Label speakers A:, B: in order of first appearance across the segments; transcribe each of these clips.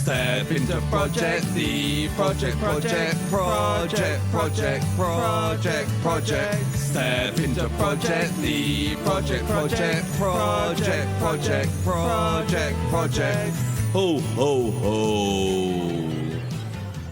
A: Step into Project the Project. Step into Project the Project. Ho, ho, ho.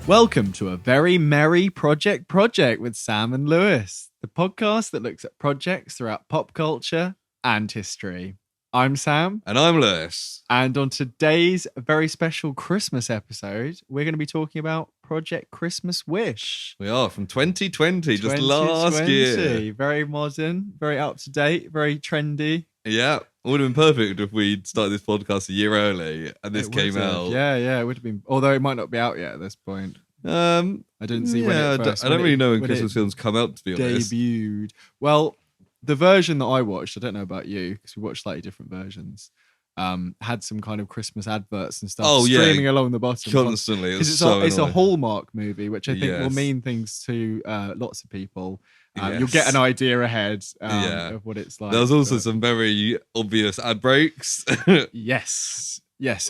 B: Welcome to a very merry project with Sam and Lewis, the podcast that looks at projects throughout pop culture and history. I'm Sam.
A: And I'm Lewis.
B: And on today's very special Christmas episode, we're going to be talking about Project Christmas Wish.
A: We are from 2020, just last year.
B: Very modern, very up to date, very trendy.
A: Yeah, it would have been perfect if we'd started this podcast a year early and this came out.
B: Yeah, it would have been. Although it might not be out yet at this point. I didn't see when it first.
A: I don't really know when Christmas films come out, to be honest.
B: Debuted. Well, the version that I watched, I don't know about you, because we watched slightly different versions, had some kind of Christmas adverts and stuff streaming along the bottom.
A: Constantly.
B: It's a Hallmark movie, which I think will mean things to lots of people. You'll get an idea ahead of what it's like.
A: There was also some very obvious ad breaks.
B: Yes,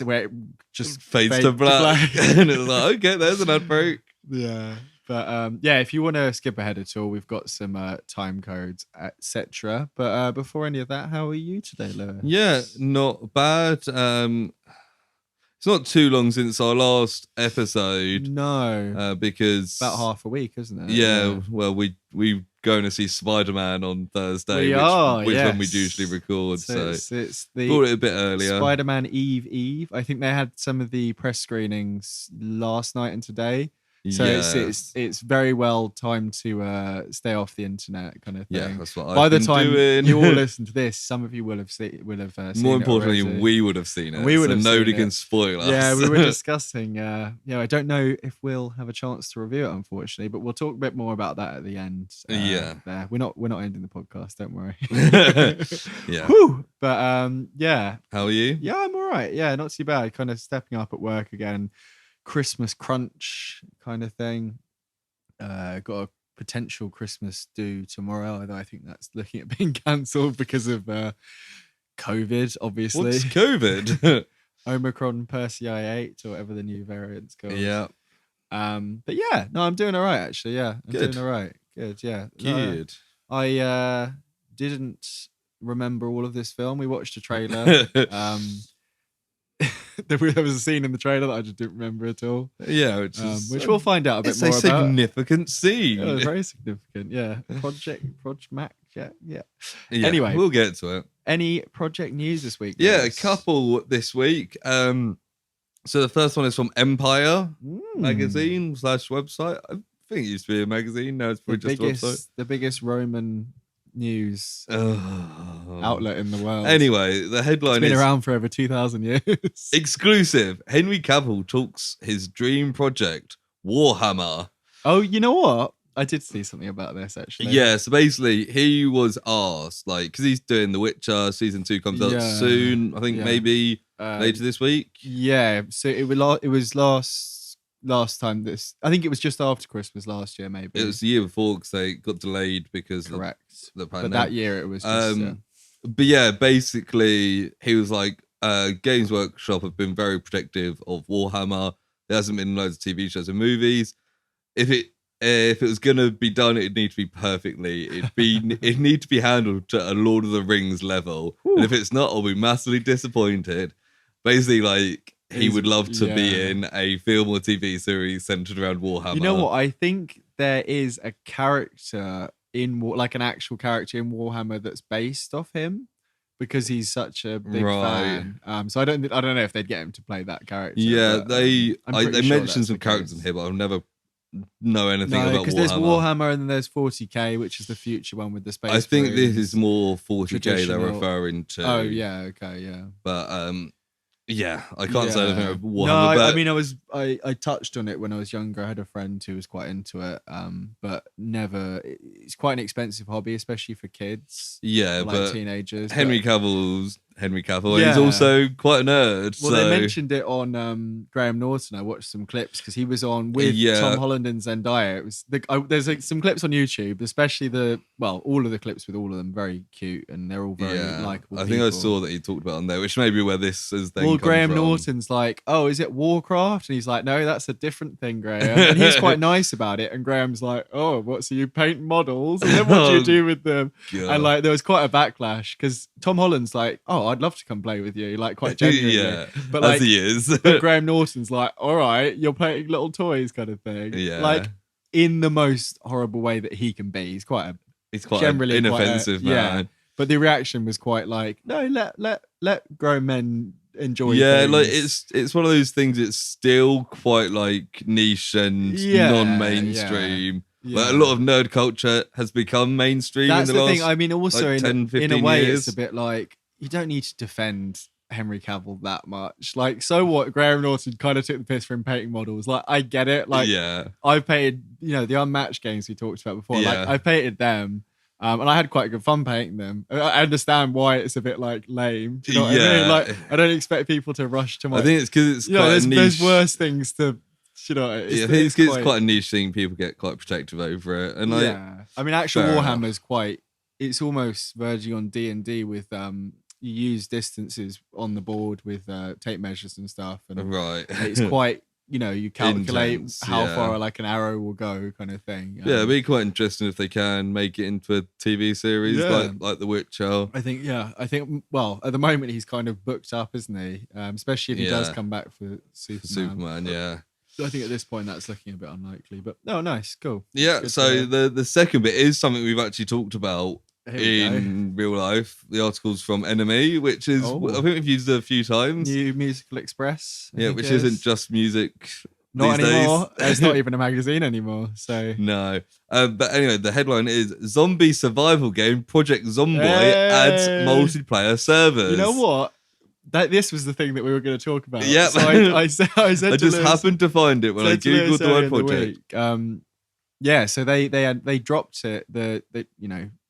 B: where it just
A: fades to black. And it's like, okay, there's an ad break.
B: Yeah. But if you want to skip ahead at all, we've got some time codes, etc. But before any of that, how are you today, Lewis?
A: Yeah, not bad. It's not too long since our last episode.
B: No.
A: Because
B: about half a week, isn't it?
A: Yeah. Well, we going to see Spider-Man on Thursday, which when we usually record. So
B: it's the
A: thought it a bit earlier.
B: Spider-Man Eve. I think they had some of the press screenings last night and today. So it's very well timed to stay off the internet, kind of thing.
A: Yeah, that's what
B: By
A: I've
B: the
A: been
B: time
A: doing.
B: you all listen to this, some of you will have seen
A: More
B: it
A: importantly,
B: already.
A: we would have seen it.
B: We would have
A: nobody
B: seen
A: can
B: it.
A: spoil us.
B: Yeah, we were discussing. I don't know if we'll have a chance to review it, unfortunately, but we'll talk a bit more about that at the end. There, we're not ending the podcast. Don't worry.
A: Yeah.
B: Whew. But yeah.
A: How are you?
B: Yeah, I'm all right. Yeah, not too bad. Kind of stepping up at work again. Christmas crunch kind of thing. Got a potential Christmas do tomorrow, although I think that's looking at being cancelled because of COVID, obviously.
A: What's COVID?
B: Omicron Persei 8 or whatever the new variant's called.
A: Yeah.
B: But yeah, no, I'm doing all right, actually. Yeah, I'm doing all right. Good, yeah.
A: Good.
B: I didn't remember all of this film. We watched a trailer. There was a scene in the trailer that I just didn't remember at all.
A: Yeah,
B: which we'll find out a bit more about.
A: It's a significant scene.
B: It was very significant, yeah. Project Mac, yeah. Anyway,
A: we'll get to it.
B: Any project news this week?
A: Yeah,
B: guys?
A: a couple this week. So the first one is from Empire magazine / website. I think it used to be a magazine. Now it's probably just a website.
B: The biggest Roman news outlet in the world.
A: Anyway, the headline
B: it's been around for over 2,000 years.
A: Exclusive. Henry Cavill talks his dream project, Warhammer.
B: Oh, you know what? I did see something about this, actually.
A: Yeah, so basically he was asked, because he's doing The Witcher, season 2 comes out soon. I think maybe later this week. Yeah,
B: so it was last time I think it was just after Christmas last year, maybe.
A: It was the year before because they got delayed because of the pandemic.
B: But that year it was just,
A: But yeah, basically he was like, Games Workshop have been very protective of Warhammer. There hasn't been loads of TV shows and movies. If it was gonna be done, it'd need to be perfectly. It'd need to be handled to a Lord of the Rings level. Ooh. And if it's not, I'll be massively disappointed. Basically, he would love to be in a film or TV series centered around Warhammer.
B: You know what? I think there is a character an actual character in Warhammer that's based off him because he's such a big fan. So I don't know if they'd get him to play that character.
A: Yeah,
B: but,
A: they mentioned some characters in here, but I'll never know anything about Warhammer.
B: Because there's Warhammer and then there's 40k, which is the future one with the space.
A: I think this is more 40k they're referring to.
B: Oh yeah, okay, yeah.
A: But yeah, I can't say anything about Warhammer.
B: No, I mean, I touched on it when I was younger. I had a friend who was quite into it, but never. It's quite an expensive hobby, especially for kids.
A: Yeah,
B: but teenagers.
A: Henry Cavill's Henry Cavill, and he's also quite a nerd.
B: Well, they mentioned it on Graham Norton. I watched some clips because he was on with Tom Holland and Zendaya. It was there's some clips on YouTube, especially all of the clips with all of them, very cute, and they're all very likable. I
A: think I saw that he talked about on there, which may be where this is. Well,
B: Graham Norton's like, "Oh, is it Warcraft?" And he's like, "No, that's a different thing, Graham." And he's quite nice about it. And Graham's like, "Oh, what? So you paint models, and then what do you do with them?" God. And like, there was quite a backlash because Tom Holland's like, "Oh, I'd love to come play with you," like quite genuinely. But like,
A: as he is.
B: But Graham Norton's like, "All right, you're painting little toys," kind of thing.
A: Yeah,
B: like in the most horrible way that he can be. He's quite generally
A: inoffensive man.
B: Yeah, but the reaction was quite like, "No, let grown men enjoy."
A: Yeah,
B: things.
A: like it's one of those things. It's still quite like niche and non-mainstream. Yeah. Like a lot of nerd culture has become mainstream.
B: That's
A: in the last
B: thing. I mean, also
A: like 10, 15
B: in a way,
A: years.
B: it's a bit like you don't need to defend Henry Cavill that much. Like, so what? Graham Norton kind of took the piss for him painting models. Like, I get it. Like, I've painted, the Unmatched games we talked about before. Like, I painted them. And I had quite good fun painting them. I understand why it's a bit like lame. Do you know what I mean? Like, I don't expect people to rush to my.
A: I think it's because it's quite a niche.
B: There's worse things to. I think
A: it's quite a niche thing. People get quite protective over it, and
B: I mean, actual Warhammer's quite. It's almost verging on D&D with you use distances on the board with tape measures and stuff, and it's quite. You calculate
A: intense,
B: how far like an arrow will go, kind of thing.
A: It'd be quite interesting if they can make it into a TV series like The Witcher.
B: I think. Well, at the moment he's kind of booked up, isn't he? Especially if he does come back for Superman. I think at this point that's looking a bit unlikely. But nice, cool.
A: Yeah. So the second bit is something we've actually talked about in real life. The articles from Enemy, which is I think we've used it a few times.
B: New Musical Express.
A: Which isn't just music.
B: Not anymore. It's not even a magazine anymore. So
A: no. But anyway, the headline is Zombie Survival Game Project Zomboid adds multiplayer servers.
B: You know what? This was the thing that we were going to talk about.
A: Yeah.
B: So I said
A: I just happened to find it when I googled the word project.
B: So they dropped it.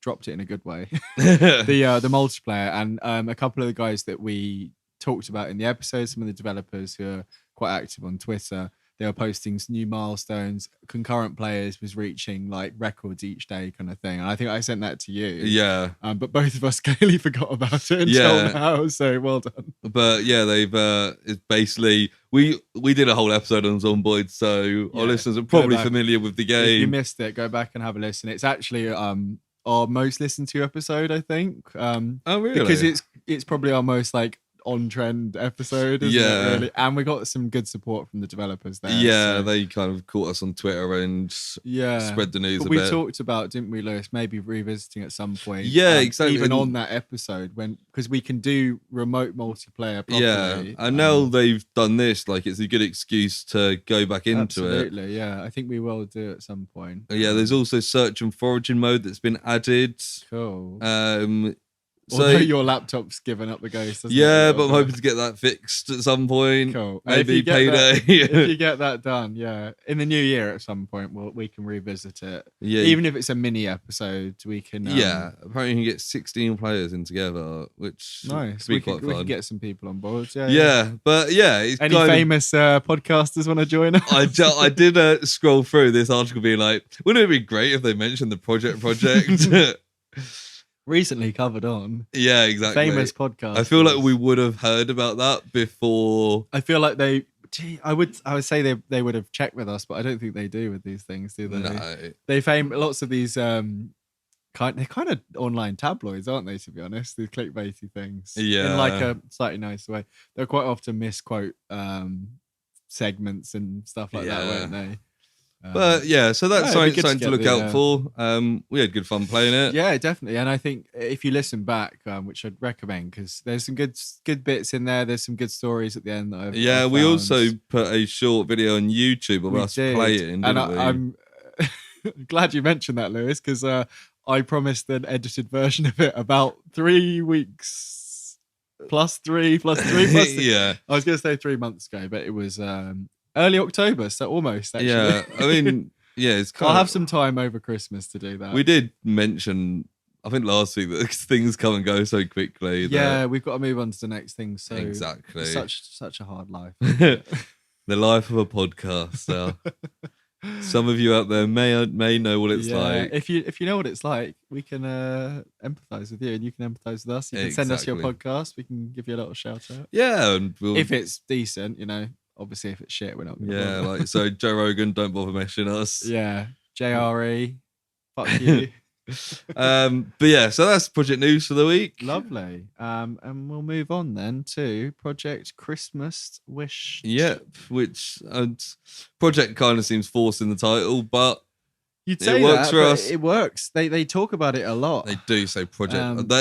B: Dropped it in a good way. the multiplayer, and a couple of the guys that we talked about in the episode, some of the developers who are quite active on Twitter, they were posting new milestones. Concurrent players was reaching like records each day, kind of thing. And I think I sent that to you.
A: Yeah.
B: But both of us clearly forgot about it until now. So well done.
A: But yeah, they've it's basically we did a whole episode on Zomboid, so our listeners are probably familiar with the game.
B: If you missed it, go back and have a listen. It's actually our most listened to episode, I think.
A: Oh really?
B: Because it's probably our most like on trend episode, isn't it, really? And we got some good support from the developers there.
A: They kind of caught us on Twitter and spread the news
B: but
A: a
B: we
A: bit.
B: We talked about, didn't we, Lewis, maybe revisiting at some point.
A: Exactly.
B: Even on that episode, because we can do remote multiplayer properly.
A: And now they've done this, like it's a good excuse to go back into it.
B: Absolutely, I think we will do it at some point.
A: There's also search and foraging mode that's been added.
B: Cool.
A: So
B: your laptop's given up the ghost.
A: But I'm hoping to get that fixed at some point.
B: Cool.
A: Maybe payday.
B: If you get that done, in the new year at some point, we can revisit it. Yeah, even if it's a mini episode, we can.
A: Apparently you can get 16 players in together, which
B: nice.
A: Be quite fun.
B: We can get some people on board.
A: But it's
B: any famous podcasters want to join us?
A: I did scroll through this article, being like, wouldn't it be great if they mentioned the project?
B: Recently covered on.
A: Yeah, exactly.
B: Famous podcast.
A: I feel like we would have heard about that before.
B: I feel like I would say they would have checked with us, but I don't think they do with these things, do they?
A: No.
B: They fame lots of these they're kind of online tabloids, aren't they, to be honest? These clickbaity things.
A: Yeah.
B: In like a slightly nice way. They'll quite often misquote segments and stuff like that, won't they?
A: But so that's something to look out for. We had good fun playing it.
B: Yeah, definitely. And I think if you listen back, which I'd recommend, because there's some good bits in there. There's some good stories at the end that I've
A: we
B: found.
A: also put a short video on YouTube of us playing. And
B: I'm glad you mentioned that, Lewis, because I promised an edited version of it about 3 weeks plus 3 plus 3 plus 3.
A: I
B: was going to say 3 months ago, but it was early October, so almost actually.
A: Yeah, I mean, it's
B: I'll have some time over Christmas to do that.
A: We did mention I think last week that things come and go so quickly.
B: Yeah, we've got to move on to the next thing. So
A: exactly,
B: it's such a hard life.
A: The life of a podcaster. Some of you out there may know what it's like.
B: If you know what it's like, we can empathize with you, and you can empathize with us. You can send us your podcast. We can give you a little shout out.
A: Yeah, and
B: if it's decent, obviously if it's shit, we're not gonna bother.
A: so Joe Rogan, don't bother meshing us.
B: Yeah, JRE, fuck you.
A: But yeah, so that's project news for the week.
B: Lovely. And we'll move on then to Project Christmas Wish.
A: Yep, which project kind of seems forced in the title, but
B: you'd say
A: it works for us.
B: It works. They talk about it a lot.
A: They do say project.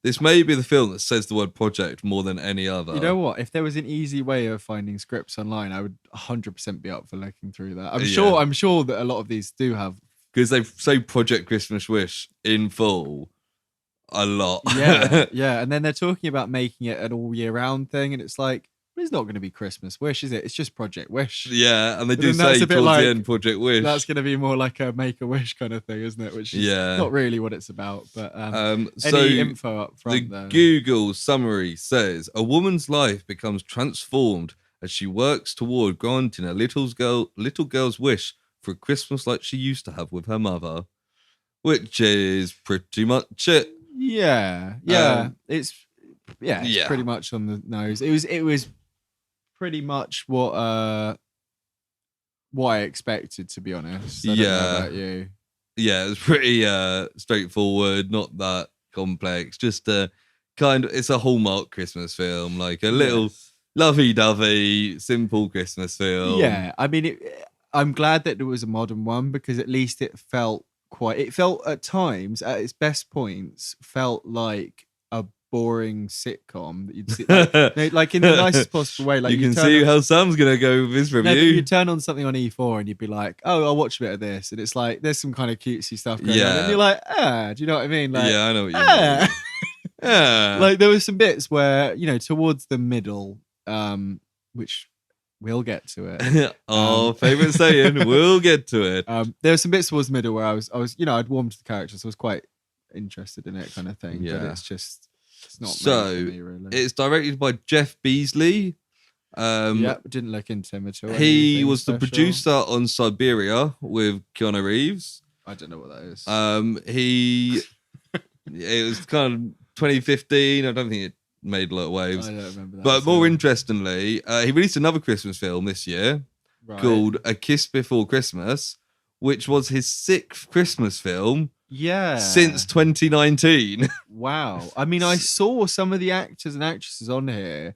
A: This may be the film that says the word project more than any other.
B: You know what? If there was an easy way of finding scripts online, I would 100% be up for looking through that. I'm sure that a lot of these do have. Because
A: they say Project Christmas Wish in full a lot.
B: Yeah. And then they're talking about making it an all year round thing. And it's like, it's not going to be Christmas Wish, is it? It's just Project Wish.
A: Yeah. And they do say towards the end Project Wish.
B: That's going to be more like a Make-A-Wish kind of thing, isn't it? Which is not really what it's about. But any info up front there?
A: Google summary says, a woman's life becomes transformed as she works toward granting a little girl's wish for Christmas like she used to have with her mother, which is pretty much it.
B: Yeah. It's pretty much on the nose. It was pretty much what I expected, to be honest. I don't know about you.
A: Yeah, it was pretty straightforward, not that complex. Just it's a Hallmark Christmas film, like a little lovey-dovey, simple Christmas film.
B: Yeah, I mean, I'm glad that it was a modern one because at least it felt at times, at its best points, felt like a boring sitcom that you'd see, like in the nicest possible way. Like
A: you can see how Sam's gonna go with his review.
B: You turn on something on E4 and you'd be like, "Oh, I'll watch a bit of this," and it's like there's some kind of cutesy stuff going on, and you're like, do you know what I mean? Like,
A: I know what you mean. Yeah,
B: like there were some bits where towards the middle, which. We'll get to it.
A: Favorite saying, we'll get to it.
B: There were some bits towards the middle where I was, I'd warmed to the characters, so I was quite interested in it, kind of thing. Yeah. But it's not. So me, really.
A: It's directed by Jeff Beasley.
B: Didn't look into him at all.
A: He was the producer on Siberia with Keanu Reeves.
B: I don't know what that is.
A: It was kind of 2015. I don't think it made a lot of waves.
B: I don't remember that.
A: But more interestingly, he released another Christmas film this year called A Kiss Before Christmas, which was his 6th Christmas film since 2019.
B: Wow. I mean, I saw some of the actors and actresses on here.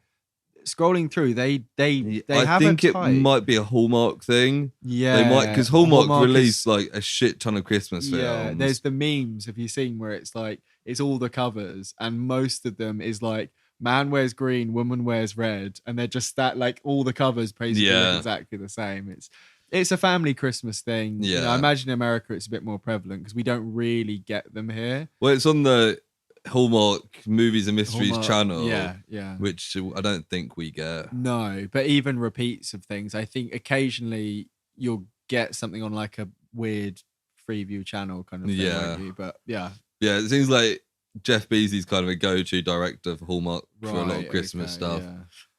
B: Scrolling through, they
A: I think it might be a Hallmark thing.
B: Yeah,
A: they might, because Hallmark released like a shit ton of Christmas films. Yeah,
B: there's the memes. Have you seen where it's like it's all the covers, and most of them is like man wears green, woman wears red, and they're just that like all the covers basically look exactly the same. It's a family Christmas thing.
A: Yeah,
B: I imagine in America it's a bit more prevalent because we don't really get them here.
A: Well, it's on the Hallmark Movies and Mysteries channel, which I don't think we get.
B: No, but even repeats of things, I think occasionally you'll get something on like a weird Freeview channel kind of thing, won't you? But
A: it seems like Jeff Beasley's kind of a go-to director for Hallmark for a lot of Christmas stuff.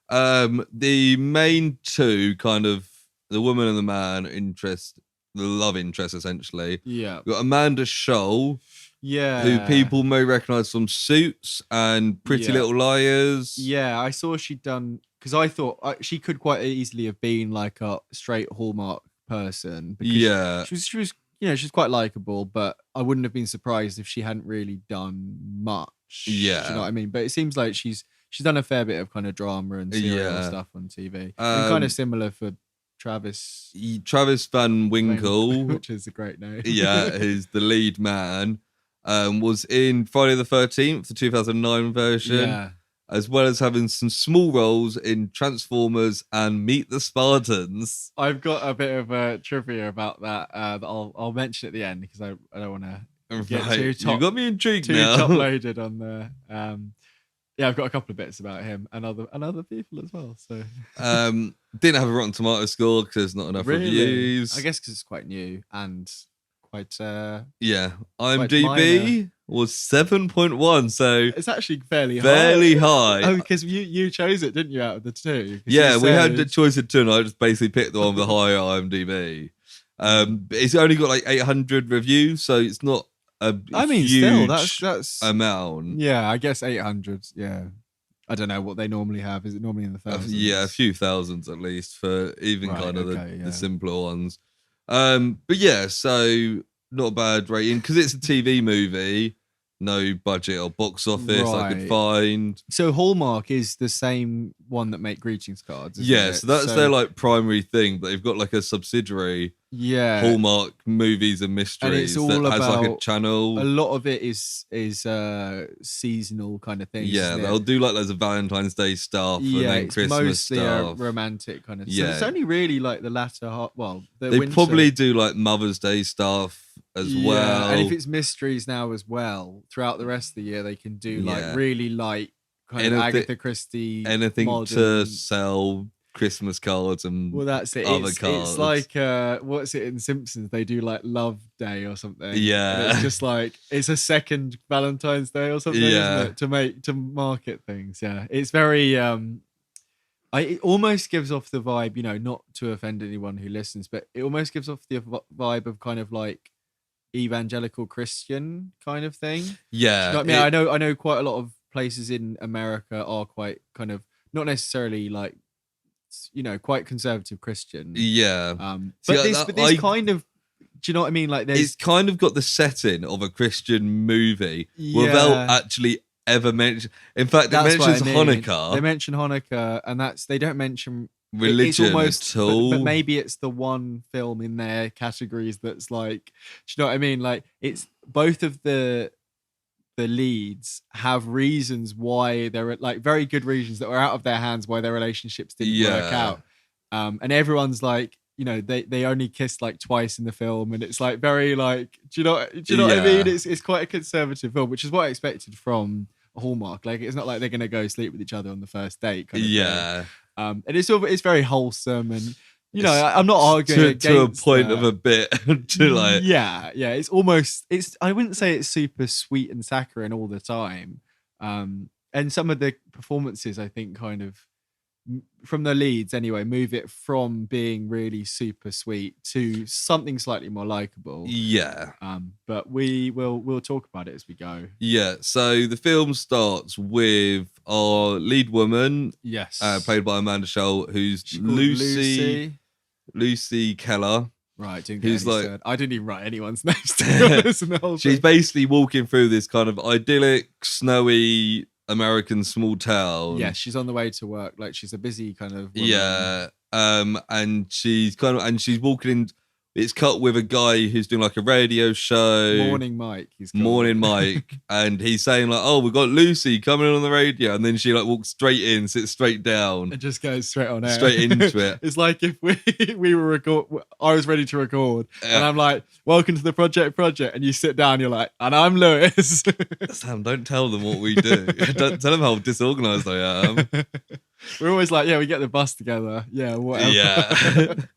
A: The main two, kind of the woman and the man the love interest essentially.
B: Yeah,
A: we've got Amanda Scholl.
B: Yeah,
A: who people may recognise from Suits and Pretty Little Liars.
B: Yeah, I saw she'd done, because I thought she could quite easily have been like a straight Hallmark person. She was she's quite likable, but I wouldn't have been surprised if she hadn't really done much.
A: Yeah,
B: do you know what I mean? But it seems like she's done a fair bit of kind of drama and serial stuff on TV, and kind of similar for Travis
A: Van Winkle,
B: which is a great name.
A: Who's the lead man. Was in Friday the 13th, the 2009 version, as well as having some small roles in Transformers and Meet the Spartans.
B: I've got a bit of trivia about that that I'll mention at the end because I don't want to get
A: you got me intrigued now.
B: Top loaded on there. I've got a couple of bits about him and other people as well. So
A: didn't have a Rotten Tomato score because there's not enough reviews.
B: I guess because it's quite new and quite
A: IMDb was 7.1. So
B: It's actually fairly
A: high.
B: Oh, because you chose it, didn't you, out of the two? 'Cause
A: Yeah,
B: you
A: we had
B: said-
A: the choice of two, and I just basically picked the one with the higher IMDb. But it's only got like 800 reviews, so it's not a huge
B: still, that's
A: amount.
B: Yeah, I guess 800. Yeah, I don't know what they normally have. Is it normally in the thousands?
A: Yeah, a few thousands at least for even kind of the simpler ones. But yeah, so not a bad rating because it's a TV movie. No budget or box office I could find.
B: So Hallmark is the same one that make greetings cards.
A: Yeah, so that's their like primary thing, but they've got like a subsidiary.
B: Yeah,
A: Hallmark movies and mysteries, and it's all that has like a channel.
B: A lot of it is seasonal kind of things.
A: Yeah, they'll do like loads of Valentine's Day stuff.
B: Yeah,
A: and then
B: it's
A: Christmas
B: mostly
A: stuff.
B: A romantic kind of.
A: Yeah,
B: so it's only really like the latter half. Well,
A: they probably do like Mother's Day stuff as well.
B: And if it's mysteries now as well, throughout the rest of the year, they can do like really light kind of Agatha Christie,
A: anything
B: modern,
A: to sell Christmas cards and
B: that's it.
A: Other cards.
B: It's like what's it in Simpsons? They do like Love Day or something.
A: Yeah,
B: and it's just like it's a second Valentine's Day or something.
A: Yeah,
B: isn't it? To market things. Yeah, it's very. It almost gives off the vibe, you know, not to offend anyone who listens, but it almost gives off the vibe of kind of like evangelical Christian kind of thing.
A: Yeah,
B: you know what I mean, I know quite a lot of places in America are quite kind of not necessarily like, you know, quite conservative Christian.
A: Yeah.
B: But this kind of, do you know what I mean? Like
A: it's kind of got the setting of a Christian movie without actually ever mention. In fact, it mentions Hanukkah.
B: They mention Hanukkah, and they don't mention
A: religion
B: almost,
A: at all.
B: But maybe it's the one film in their categories that's like, do you know what I mean? Like it's both of the leads have reasons why they're like very good reasons that were out of their hands why their relationships didn't work out. And everyone's like, you know, they only kissed like twice in the film, and it's like very like, do you know what I mean? It's quite a conservative film, which is what I expected from Hallmark. Like it's not like they're gonna go sleep with each other on the first date kind of thing. And it's very wholesome, and you know, I'm not arguing
A: to a point of a bit to like
B: it's almost I wouldn't say it's super sweet and saccharine all the time, and some of the performances I think kind of from the leads anyway move it from being really super sweet to something slightly more likable. But we'll talk about it as we go.
A: So the film starts with our lead woman, played by Amanda Schull, who's Lucy Keller.
B: Right, I didn't even write anyone's names down.
A: She's basically walking through this kind of idyllic, snowy American small town.
B: Yeah, she's on the way to work. Like she's a busy kind of woman.
A: And she's walking in. It's cut with a guy who's doing like a radio show.
B: Morning Mike.
A: Morning Mike. And he's saying like, oh, we've got Lucy coming in on the radio. And then she like walks straight in, sits straight down.
B: It just goes straight on air.
A: Straight into it.
B: It's like if we were I was ready to record. And I'm like, welcome to the project. And you sit down, you're like, and I'm Lewis.
A: Sam, don't tell them what we do. Don't tell them how disorganized I am.
B: We're always like, we get the bus together. Yeah, whatever.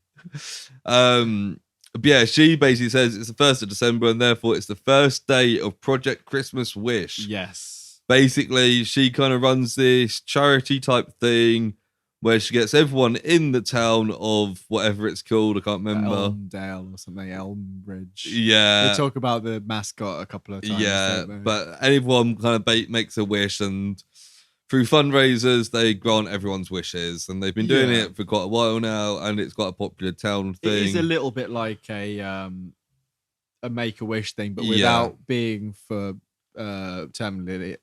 A: But yeah, she basically says it's the 1st of December and therefore it's the first day of Project Christmas Wish.
B: Yes.
A: Basically, she kind of runs this charity type thing where she gets everyone in the town of whatever it's called. I can't remember.
B: Elmdale or something, Elmbridge.
A: Yeah.
B: They talk about the mascot a couple of times.
A: Yeah, but everyone kind of makes a wish, and through fundraisers, they grant everyone's wishes, and they've been doing it for quite a while now, and it's quite a popular town thing.
B: It is a little bit like a Make-A-Wish thing, but without being for terminally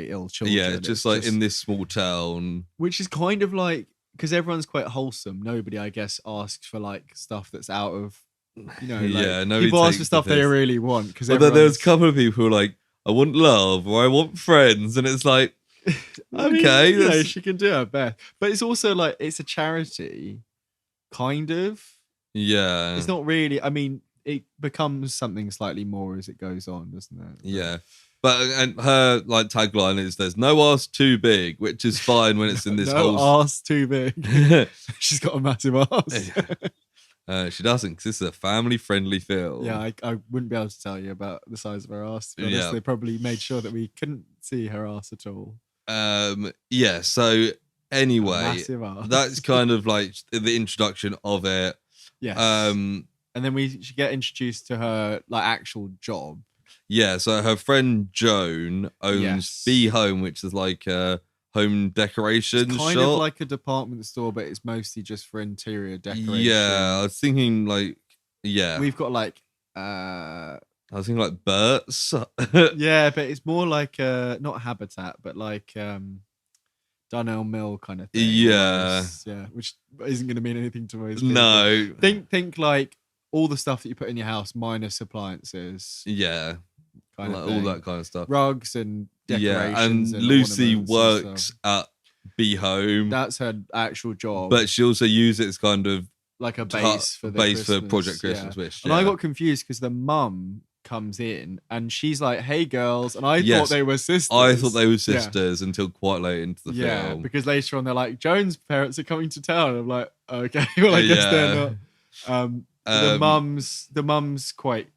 B: ill children.
A: Yeah, just like in this small town.
B: Which is kind of like, because everyone's quite wholesome, nobody, I guess, asks for like stuff that's out of, you know, like, people ask for stuff they really want. Because
A: there's a couple of people who are like, I want love, or I want friends, and it's like, okay,
B: you know, she can do her best, but it's also like it's a charity, kind of.
A: Yeah,
B: it's not really. I mean, it becomes something slightly more as it goes on, doesn't it?
A: Yeah, and her like tagline is "There's no arse too big," which is fine when it's in this
B: no arse too big. She's got a massive arse.
A: She doesn't, because this is a family-friendly film.
B: Yeah, I wouldn't be able to tell you about the size of her ass. To be honest.
A: Yeah.
B: They probably made sure that we couldn't see her ass at all.
A: Yeah, so anyway,
B: Massive ass.
A: that's kind of like the introduction of it.
B: Yes. And then we should get introduced to her like actual job.
A: Yeah, so her friend Joan owns Be Home, which is like a home decoration
B: it's kind
A: shop.
B: of like a department store, but it's mostly just for interior decoration.
A: Yeah, I was thinking like, yeah.
B: We've got like
A: I was thinking like Burt's.
B: Yeah, but it's more like not Habitat, but like Darnell Mill kind of thing.
A: Yeah.
B: Almost. Yeah, which isn't going to mean anything to most people.
A: No.
B: Think like all the stuff that you put in your house minus appliances.
A: Yeah.
B: Kind
A: like
B: of thing.
A: all that kind of stuff.
B: Rugs and decorations.
A: Yeah, and Lucy works at Be Home.
B: That's her actual job.
A: But she also uses it as kind of
B: like a base for the
A: for Project Christmas Wish.
B: And I got confused because the mum comes in and she's like, "Hey girls," and I thought they were sisters.
A: I thought they were sisters until quite late into the film.
B: Because later on they're like, "Joan's parents are coming to town." I'm like, "Okay, well I guess they're not." The mum's quite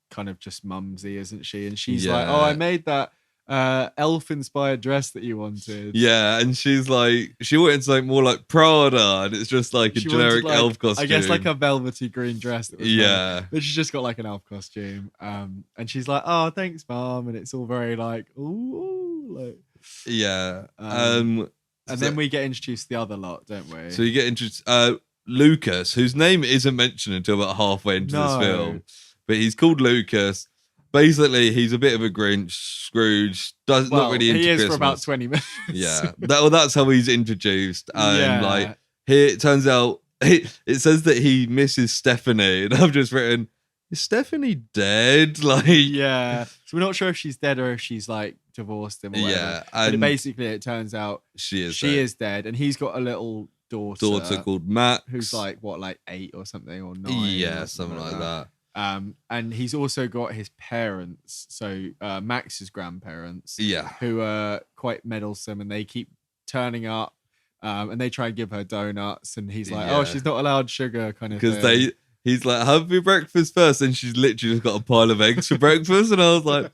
B: kind of just mumsy, isn't she? And she's like, "Oh, I made that elf-inspired dress that you wanted."
A: Yeah, and she's like, she wanted something more like Prada, and it's just like a generic elf costume.
B: I guess like a velvety green dress. That was
A: but
B: she's just got like an elf costume. And she's like, "Oh, thanks, mom," and it's all very like, ooh, like.
A: Yeah.
B: And then we get introduced to the other lot, don't we?
A: So you get introduced Lucas, whose name isn't mentioned until about halfway into this film, but he's called Lucas. Basically, he's a bit of a Grinch, Scrooge. Not really into
B: he is
A: Christmas.
B: for about 20 minutes.
A: Yeah, that's how he's introduced. And like here, it turns out it says that he misses Stephanie, and I've just written, "Is Stephanie dead?" Like,
B: yeah. So we're not sure if she's dead or if she's like divorced him or whatever.
A: Yeah,
B: but basically, it turns out she is dead, and he's got a little daughter
A: called Max,
B: who's like 8 or something, or 9.
A: Yeah, something like that.
B: And he's also got his parents, so Max's grandparents, who are quite meddlesome, and they keep turning up, and they try and give her donuts, and he's like, "Oh, she's not allowed sugar," kind of thing.
A: Because he's like, "Have your breakfast first," and she's literally just got a pile of eggs for breakfast, and I was like,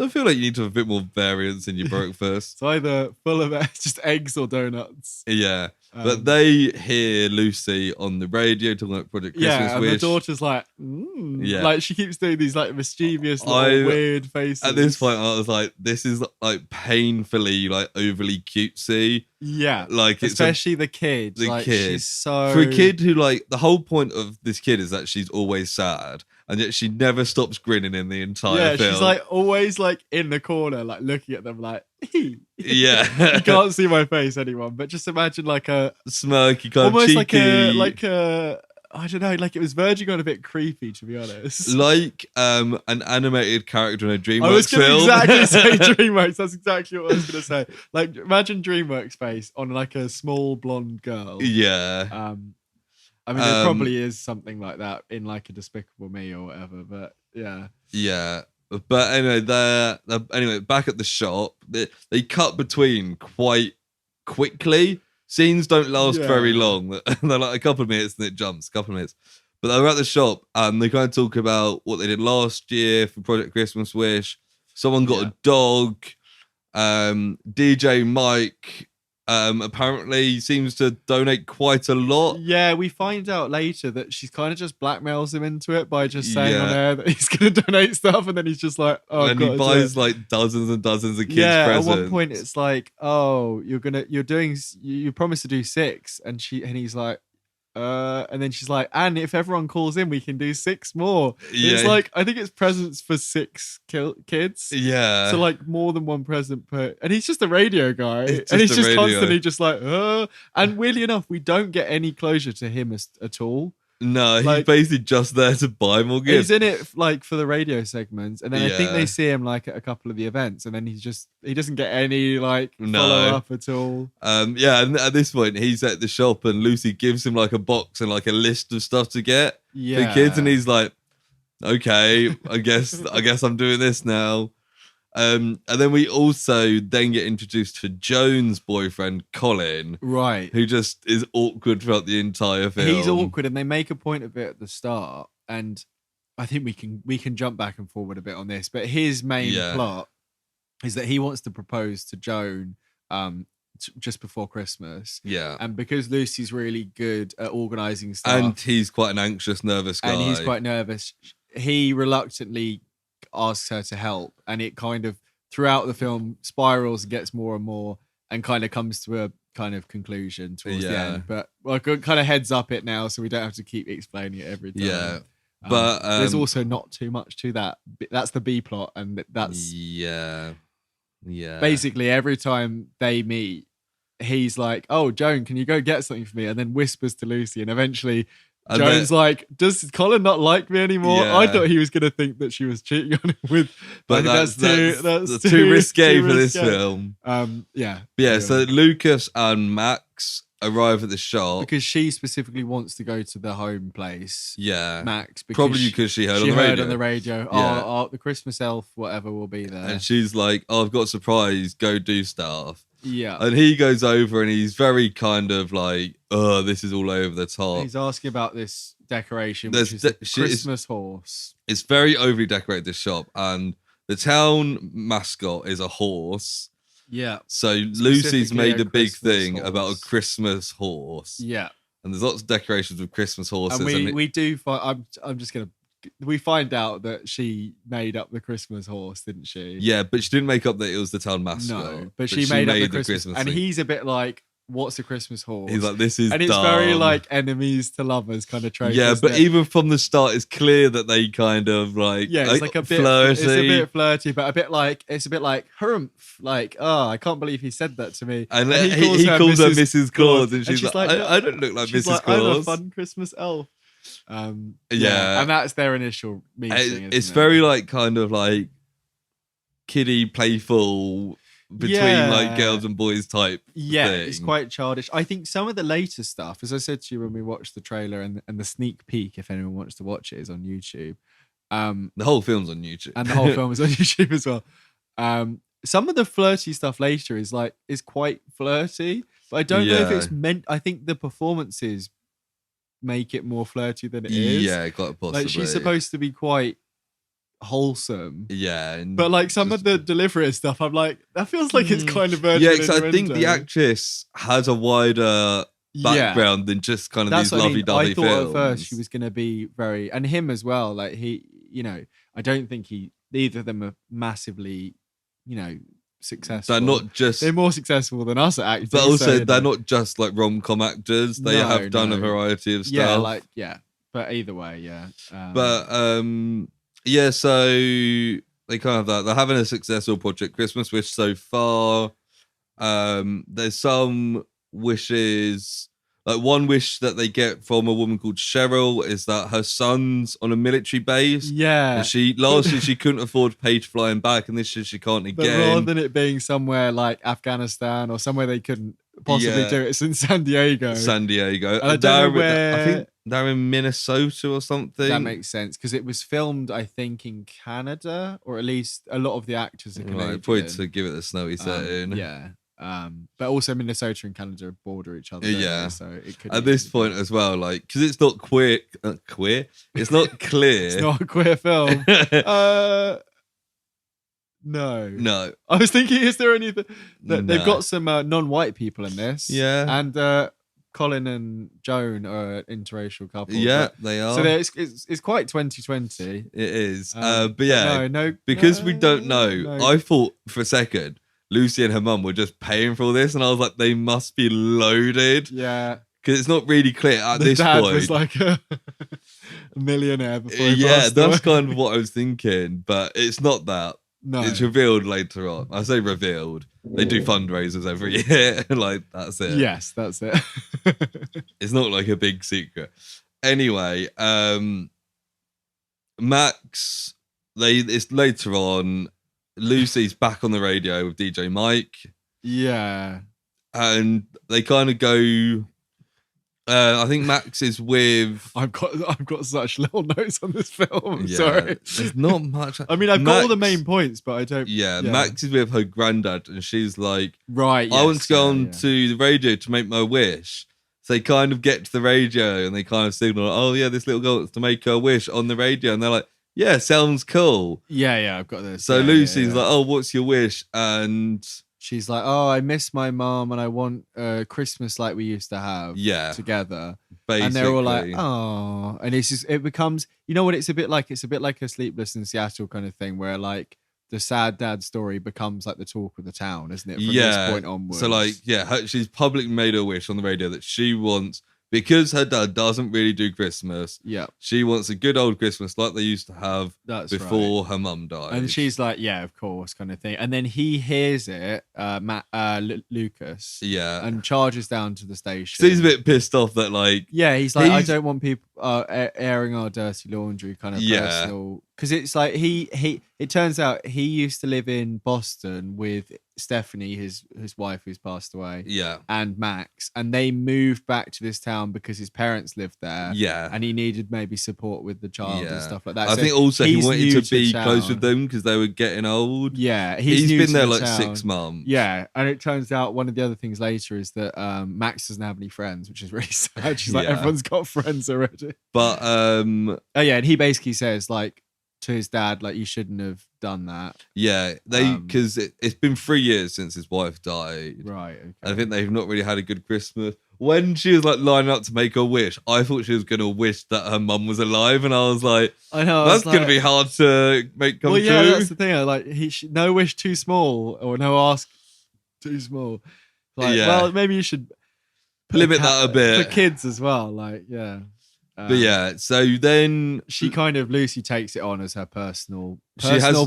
A: I feel like you need to have a bit more variance in your breakfast.
B: It's either full of just eggs or donuts.
A: Yeah. But they hear Lucy on the radio talking about Project Christmas Wish.
B: And the daughter's like, like she keeps doing these like mischievous, weird faces.
A: At this point, I was like, this is like painfully like overly cutesy.
B: Yeah,
A: like
B: especially the kid. She's so
A: for a kid who like the whole point of this kid is that she's always sad. And yet she never stops grinning in the entire film.
B: She's like always like in the corner, like looking at them like,
A: yeah.
B: You can't see my face, anyone, but just imagine like a
A: smirky kind
B: almost
A: of cheeky.
B: like a I don't know, like it was verging on a bit creepy, to be honest.
A: Like an animated character in a DreamWorks film.
B: I was going to exactly say DreamWorks. That's exactly what I was going to say. Like imagine DreamWorks face on like a small blonde girl.
A: Yeah.
B: I mean, there probably is something like that in like a Despicable Me or whatever, but yeah.
A: Yeah. But anyway, they're back at the shop. They cut between quite quickly. Scenes don't last very long. They're like a couple of minutes and it jumps, a couple of minutes. But they're at the shop and they kind of talk about what they did last year for Project Christmas Wish. Someone got a dog. DJ Mike apparently seems to donate quite a lot.
B: Yeah, we find out later that she's kind of just blackmails him into it by just saying on air that he's going to donate stuff, and then he's just like, "Oh,
A: and he buys like dozens and dozens of kids' presents."
B: At one point it's like, "Oh, you promised to do 6," and he's like, and then she's like, "And if everyone calls in, we can do 6 more." It's like, I think it's presents for 6 kids.
A: Yeah.
B: So like more than one present per, and he's just a radio guy, and he's just constantly just like, and weirdly enough, we don't get any closure to him at all.
A: No, he's basically just there to buy more gifts.
B: He's in it like for the radio segments, and then I think they see him like at a couple of the events, and then he doesn't get any like follow up at all.
A: And at this point he's at the shop and Lucy gives him like a box and like a list of stuff to get for kids, and he's like, "Okay, I guess I'm doing this now." And then we also then get introduced to Joan's boyfriend, Colin.
B: Right.
A: Who just is awkward throughout the entire film.
B: He's awkward, and they make a point of it at the start. And I think we can jump back and forward a bit on this. But his main plot is that he wants to propose to Joan just before Christmas.
A: Yeah.
B: And because Lucy's really good at organising stuff.
A: And he's quite an anxious, nervous guy.
B: And he's quite nervous. He reluctantly asks her to help. And it kind of, throughout the film, spirals and gets more and more and kind of comes to a kind of conclusion towards the end. But I kind of heads up it now so we don't have to keep explaining it every time.
A: Yeah. But
B: there's also not too much to that. That's the B plot. And that's...
A: Yeah.
B: Basically, every time they meet, he's like, "Oh, Joan, can you go get something for me?" And then whispers to Lucy, and eventually Joan's like, "Does Colin not like me anymore?" I thought he was going to think that she was cheating on him with,
A: but that's too risque for this film. So Lucas and Max arrive at the shop
B: because she specifically wants to go to the home place. Max,
A: probably because she heard on the radio.
B: Oh, the Christmas elf, whatever, will be there,
A: and she's like, "Oh, I've got a surprise. Go do stuff."
B: Yeah.
A: And he goes over and he's very kind of like, "Oh, this is all over the top."
B: He's asking about this decoration, which is a Christmas horse.
A: It's very overly decorated, this shop, and the town mascot is a horse.
B: Yeah.
A: So Lucy's made a big thing about a Christmas horse.
B: Yeah.
A: And there's lots of decorations with Christmas horses.
B: And we do find, I'm just going to, we find out that she made up the Christmas horse, didn't she?
A: Yeah, but she didn't make up that it was the town mascot.
B: No, but she made up the Christmas and thing. He's a bit like, what's a Christmas horse?
A: He's like, this is
B: and it's
A: dumb.
B: Very like enemies to lovers kind of trope.
A: Yeah, but even from the start, it's clear that they kind of like,
B: it's like a bit flirty. It's a bit flirty, but a bit like, it's a bit like harumph. Like, oh, I can't believe he said that to me.
A: And he calls her Mrs. Claus, and she's like, I don't look like Mrs. Claus.
B: I'm a fun Christmas elf. And that's their initial meeting.
A: It's very like kind of like kiddie, playful between like girls and boys type.
B: Yeah,
A: thing.
B: It's quite childish. I think some of the later stuff, as I said to you when we watched the trailer and the sneak peek, if anyone wants to watch it, is on YouTube.
A: The whole film's on YouTube,
B: and the whole film is on YouTube as well. Some of the flirty stuff later is quite flirty, but I don't know if it's meant. I think the performances make it more flirty than it is.
A: Yeah, quite possibly.
B: Like she's supposed to be quite wholesome.
A: Yeah,
B: but like some of the delivery and stuff, I'm like, that feels like it's kind of
A: because I think the actress has a wider background than just kind of these lovey-dovey films.
B: I thought at first she was going to be very, and him as well. Like he, I don't think either of them are massively, successful.
A: They're
B: more successful than us at acting.
A: But also they're not just like rom-com actors. They have done a variety of stuff.
B: But either way,
A: so they kind of that. They're having a successful Project Christmas wish so far. There's some wishes. Like one wish that they get from a woman called Cheryl is that her son's on a military base.
B: Yeah.
A: And last year she couldn't afford to pay to fly him back, and this year she can't again.
B: But rather than it being somewhere like Afghanistan or somewhere they couldn't possibly do it, it's in San Diego.
A: And
B: I don't know where.
A: I think they're in Minnesota or something.
B: That makes sense because it was filmed, I think, in Canada, or at least a lot of the actors are Canadian.
A: Right, probably to give it a snowy setting.
B: But also Minnesota and Canada border each other.
A: Yeah.
B: So it could
A: at this point as well, like, because it's not queer. It's not clear.
B: It's not a queer film. No. I was thinking, is there anything that they've got some non-white people in this?
A: Yeah.
B: And Colin and Joan are an interracial couple.
A: Yeah, they are.
B: So it's quite 2020.
A: It is. But yeah, because we don't know. I thought for a second Lucy and her mum were just paying for all this, and I was like, they must be loaded.
B: Yeah.
A: Because it's not really clear at this point.
B: The dad was like a millionaire before he passed
A: that's
B: away.
A: kind of what I was thinking, but it's not that.
B: No.
A: It's revealed later on. I say revealed. They do fundraisers every year. Like, that's it.
B: Yes, that's it.
A: It's not like a big secret. Anyway, Max, it's later on. Lucy's back on the radio with DJ Mike.
B: Yeah.
A: And they kind of go I think Max is with.
B: I've got such little notes on this film. I'm
A: Yeah,
B: sorry.
A: there's not much.
B: I mean, I've got all the
A: Max-
B: main points, but I don't.
A: Yeah, Max is with her granddad, and she's like,
B: Right.
A: I want to go on
B: yeah.
A: to the radio to make my wish. So they kind of get to the radio and they kind of signal, oh yeah, this little girl wants to make her wish on the radio, and they're like, yeah, sounds cool.
B: Yeah, I've got this.
A: So
B: Yeah,
A: Lucy's
B: yeah.
A: like, oh, what's your wish? And
B: she's like, oh, I miss my mom and I want Christmas like we used to have together.
A: basically,
B: And they're all like, oh, and it becomes, you know what it's a bit like? It's a bit like a Sleepless in Seattle kind of thing where like the sad dad story becomes like the talk of the town, isn't it? From this point onwards.
A: So like, she's publicly made a wish on the radio that she wants, because her dad doesn't really do Christmas.
B: Yeah.
A: She wants a good old Christmas like they used to have before her mum died.
B: And she's like, yeah, of course, kind of thing. And then he hears it, Lucas.
A: Yeah.
B: And charges down to the station.
A: So he's a bit pissed off that like...
B: Yeah, he's like, I don't want people airing our dirty laundry kind of personal... Because it's like it turns out he used to live in Boston with Stephanie, his wife who's passed away.
A: Yeah.
B: And Max. And they moved back to this town because his parents lived there.
A: Yeah.
B: And he needed maybe support with the child and stuff like that.
A: I think also he wanted to be close with them because they were getting old.
B: Yeah.
A: He's been there like 6 months.
B: Yeah. And it turns out one of the other things later is that Max doesn't have any friends, which is really sad. She's like, everyone's got friends already.
A: But
B: oh yeah, and he basically says like to his dad, like, you shouldn't have done that.
A: Yeah, because it's been 3 years since his wife died.
B: Right. Okay.
A: And I think they've not really had a good Christmas. When she was like lining up to make her wish, I thought she was going to wish that her mum was alive, and I was like,
B: I know
A: that's going to be hard to make come true.
B: Yeah, that's the thing. Like, no wish too small or no ask too small. Like, well, maybe you should
A: limit that a bit
B: for kids as well. Like, yeah.
A: But yeah, so then
B: she kind of Lucy takes it on as her personal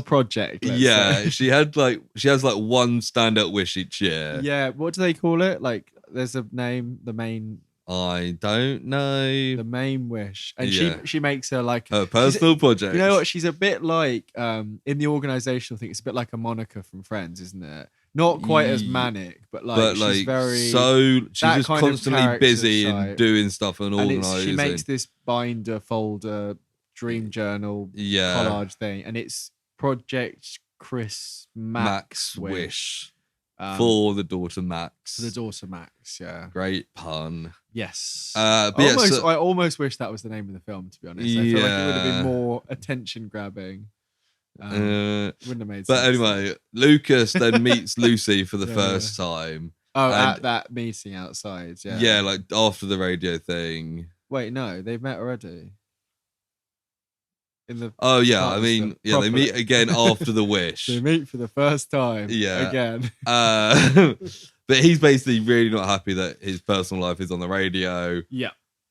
B: project.
A: She has like one standout wish each year.
B: Yeah, what do they call it? Like, there's a name. The main.
A: I don't know.
B: The main wish, and she makes her like
A: her personal project.
B: You know what? She's a bit like in the organizational thing. It's a bit like a Monica from Friends, isn't it? Not quite as manic, but she's very
A: she's just constantly busy and doing stuff and organising.
B: She makes this binder, folder, dream journal, collage thing, and it's Project Chris Max Wish
A: for the daughter Max.
B: For the daughter Max, yeah.
A: Great pun.
B: Yes.
A: I
B: almost wish that was the name of the film. To be honest, I feel like it would have been more attention grabbing. Wouldn't have made sense.
A: But anyway, Lucas then meets Lucy for the first time.
B: Oh, at that meeting outside, yeah.
A: Yeah, like after the radio thing.
B: Wait, no, they've met already.
A: I mean, they meet again after the wish.
B: They meet for the first time.
A: Yeah.
B: Again.
A: But he's basically really not happy that his personal life is on the radio.
B: Yeah.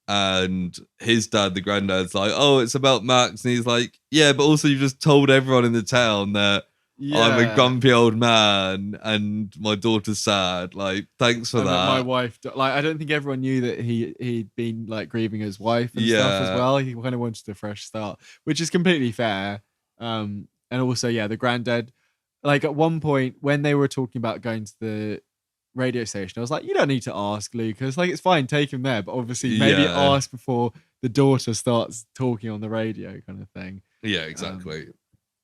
A: And his dad, the granddad's like, oh, it's about Max. And he's like, yeah, but also you just told everyone in the town that I'm a grumpy old man and my daughter's sad. Like, thanks for that.
B: My wife, like, I don't think everyone knew that he'd been like grieving his wife and stuff as well. He kind of wanted a fresh start, which is completely fair. And also, the granddad, like at one point when they were talking about going to the radio station, I was like, you don't need to ask Lucas, like, it's fine, take him there, but obviously maybe ask before the daughter starts talking on the radio kind of thing.
A: Yeah, exactly.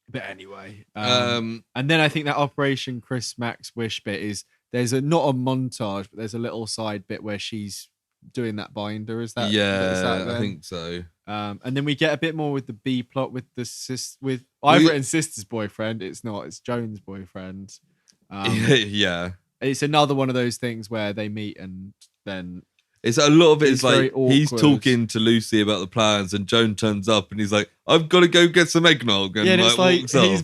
B: But anyway, and then I think that Operation Chris Max Wish bit is there's not a montage, but there's a little side bit where she's doing that binder. Is that?
A: I think so.
B: And then we get a bit more with the B plot with I've written sister's boyfriend. It's not. It's Joan's boyfriend.
A: Yeah.
B: It's another one of those things where they meet and then
A: it's a lot of it is like
B: awkward.
A: He's talking to Lucy about the plans and Joan turns up and he's like, I've got to go get some eggnog, and
B: it's like
A: walks off.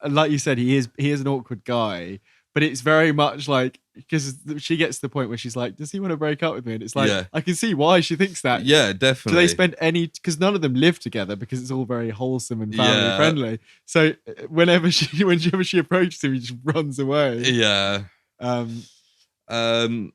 B: Like you said, he is an awkward guy, but it's very much like, because she gets to the point where she's like, does he want to break up with me? And it's like, I can see why she thinks that.
A: Yeah, definitely.
B: Do they spend because none of them live together because it's all very wholesome and family friendly. So whenever she approaches him, he just runs away.
A: Yeah.
B: And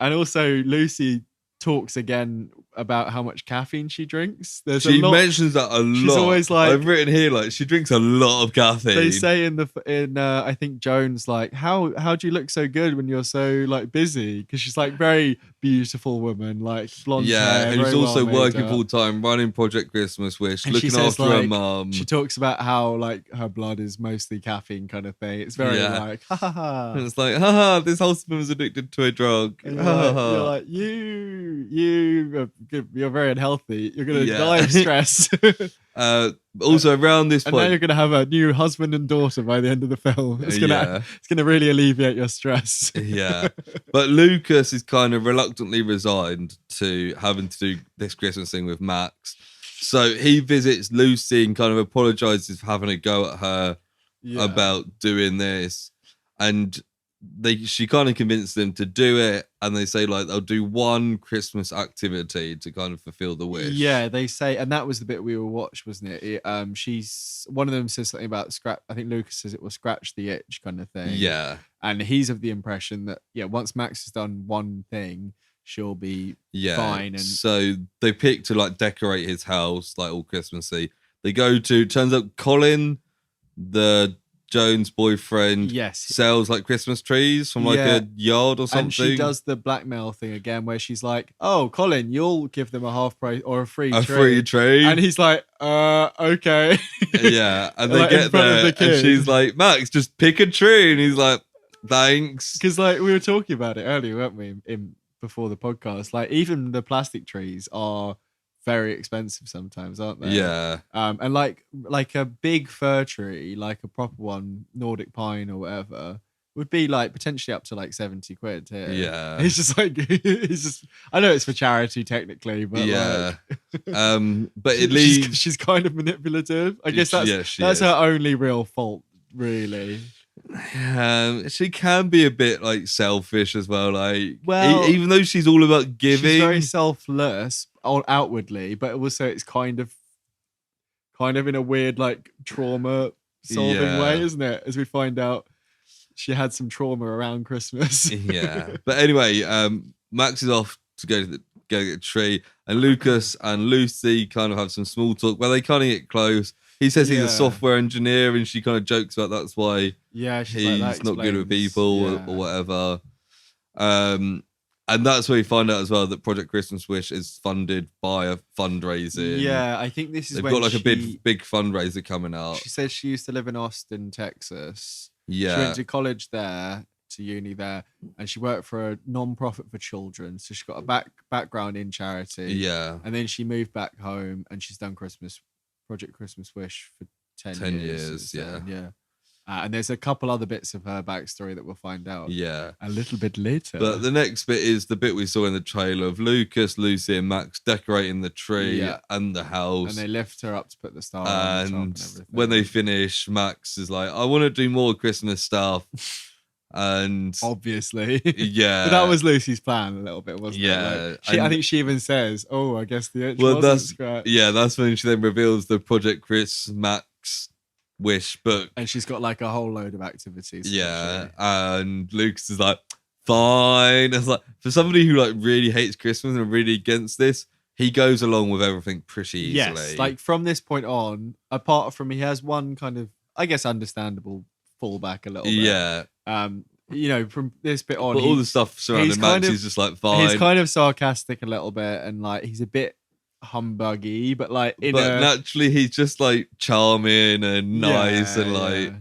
B: also Lucy talks again about how much caffeine she drinks.
A: She mentions that a lot.
B: She's always like,
A: I've written here, like, she drinks a lot of caffeine.
B: They say in I think Joan's like, how do you look so good when you're so like busy? Because she's like very beautiful woman, like blonde
A: Yeah,
B: hair,
A: who's
B: very well
A: also
B: made
A: working
B: up.
A: full time, running Project Christmas Wish,
B: And she
A: looking
B: says,
A: after her
B: like,
A: mum.
B: she talks about how like her blood is mostly caffeine kind of thing. It's very
A: Yeah.
B: like, ha ha ha.
A: And it's like, haha, this husband was addicted to a drug.
B: And
A: Ha, ha, ha.
B: you're like, you're very unhealthy. You're gonna
A: Yeah.
B: die of stress.
A: Also around this
B: And now you're
A: point,
B: gonna have a new husband and daughter by the end of the film. It's gonna really alleviate your stress.
A: yeah. But Lucas is kind of reluctantly resigned to having to do this Christmas thing with Max. So he visits Lucy and kind of apologizes for having a go at her about doing this. And she kind of convinced them to do it, and they say like they'll do one Christmas activity to kind of fulfill the wish.
B: Yeah, they say, and that was the bit we were watched, wasn't it? She's one of them says something about scratch. I think Lucas says it will scratch the itch kind of thing.
A: Yeah,
B: and he's of the impression that once Max has done one thing, she'll be fine. And
A: so they pick to like decorate his house like all Christmassy. They go to, turns out Colin, the Jones boyfriend, sells like Christmas trees from like a yard or something.
B: And she does the blackmail thing again where she's like, oh, Colin, you'll give them a half price or a free
A: tree.
B: And he's like, okay.
A: Yeah. And they get there and she's like, Max, just pick a tree. And he's like, thanks.
B: Because like we were talking about it earlier, weren't we, before the podcast? Like even the plastic trees are very expensive sometimes, aren't they?
A: Yeah.
B: And like a big fir tree, like a proper one, Nordic pine or whatever, would be like potentially up to like 70 quid here.
A: Yeah.
B: It's just like I know it's for charity technically, but
A: but it leaves
B: she's kind of manipulative. I guess that's her only real fault, really.
A: She can be a bit like selfish as well. Like, even though she's all about giving,
B: she's very selfless outwardly, but also it's kind of in a weird like trauma solving way, isn't it? As we find out, she had some trauma around Christmas.
A: Yeah, but anyway, Max is off to go get a tree, and Lucas and Lucy kind of have some small talk where they kind of get close. He says he's a software engineer, and she kind of jokes about that's why he's not good with people or whatever. And that's where we find out as well that Project Christmas Wish is funded by a fundraising.
B: Yeah, I think this is
A: they've
B: when
A: got like a big fundraiser coming out.
B: She says she used to live in Austin, Texas.
A: Yeah,
B: she went to college there, to uni there, and she worked for a non-profit for children. So she got a background in charity.
A: Yeah,
B: and then she moved back home, and she's done Project Christmas Wish for 10 years. Yeah. And there's a couple other bits of her backstory that we'll find out a little bit later.
A: But the next bit is the bit we saw in the trailer of Lucas, Lucy, and Max decorating the tree and the house.
B: And they lift her up to put the star on the top and everything.
A: When they finish, Max is like, I want to do more Christmas stuff. And
B: obviously,
A: yeah,
B: but that was Lucy's plan a little bit, wasn't it? Like, I think she even says, "Oh, I guess the itch wasn't scratched."
A: Yeah, that's when she then reveals the Project Chris Max Wish book,
B: and she's got like a whole load of activities.
A: Yeah, and Lucas is like, "Fine." It's like for somebody who like really hates Christmas and really against this, he goes along with everything pretty easily.
B: Yes, like from this point on, apart from he has one kind of, I guess, understandable fallback a little bit.
A: Yeah.
B: From this bit on,
A: but all the stuff surrounding Max is just like fine.
B: He's kind of sarcastic a little bit, and like he's a bit humbuggy, but like
A: naturally he's just like charming and nice and like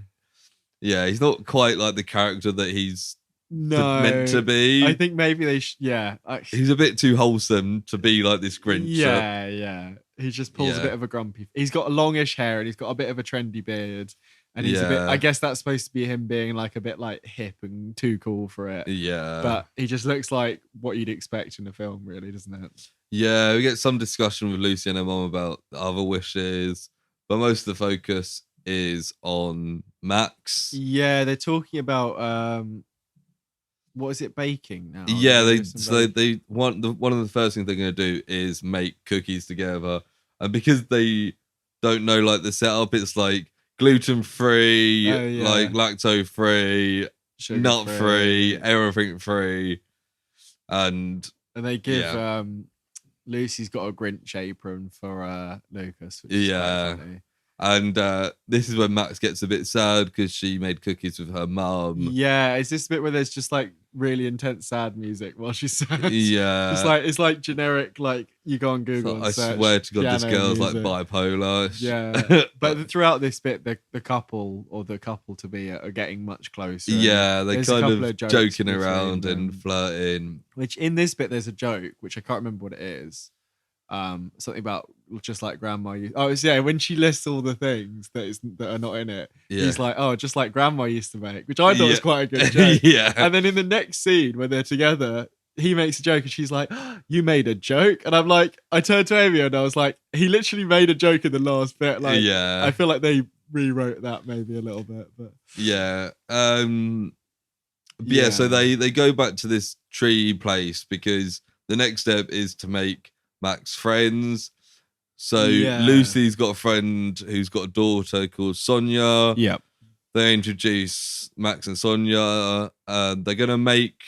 A: he's not quite like the character that he's meant to be.
B: I think maybe they
A: he's a bit too wholesome to be like this Grinch.
B: Yeah. He just pulls a bit of a grumpy. He's got longish hair and he's got a bit of a trendy beard. And he's a bit, I guess that's supposed to be him being like a bit like hip and too cool for it.
A: Yeah.
B: But he just looks like what you'd expect in a film, really, doesn't it?
A: Yeah, we get some discussion with Lucy and her mom about other wishes, but most of the focus is on Max.
B: Yeah, they're talking about what is it, baking now?
A: Yeah, they want one of the first things they're going to do is make cookies together, and because they don't know like the setup, it's like gluten-free, like lacto-free, nut-free, everything free. And
B: they give Lucy's got a Grinch apron for Lucas. Which is quite funny.
A: And this is when Max gets a bit sad because she made cookies with her mum.
B: Yeah, is this the bit where there's just like really intense sad music while she's sad?
A: Yeah.
B: It's like generic, like you go on Google and
A: I
B: search
A: swear to God, this
B: piano
A: girl's
B: music.
A: like bipolar.
B: Yeah. But throughout this bit, the couple or the couple to be are getting much closer.
A: Yeah, they're
B: There's a
A: kind
B: couple
A: of
B: of jokes
A: joking
B: between
A: around
B: them.
A: and flirting.
B: Which in this bit, there's a joke, which I can't remember what it is. Something about just like grandma used. Oh, it's when she lists all the things that are not in it.
A: Yeah.
B: He's like, oh, just like grandma used to make, which I thought was quite a good joke.
A: Yeah.
B: And then in the next scene when they're together, he makes a joke and she's like, oh, you made a joke? And I'm like, I turned to Amy and I was like, he literally made a joke in the last bit. Like,
A: yeah.
B: I feel like they rewrote that maybe a little bit, but
A: yeah. Yeah, so they go back to this tree place because the next step is to make Max friends. So Lucy's got a friend who's got a daughter called Sonia.
B: Yep.
A: They introduce Max and Sonia. They're gonna make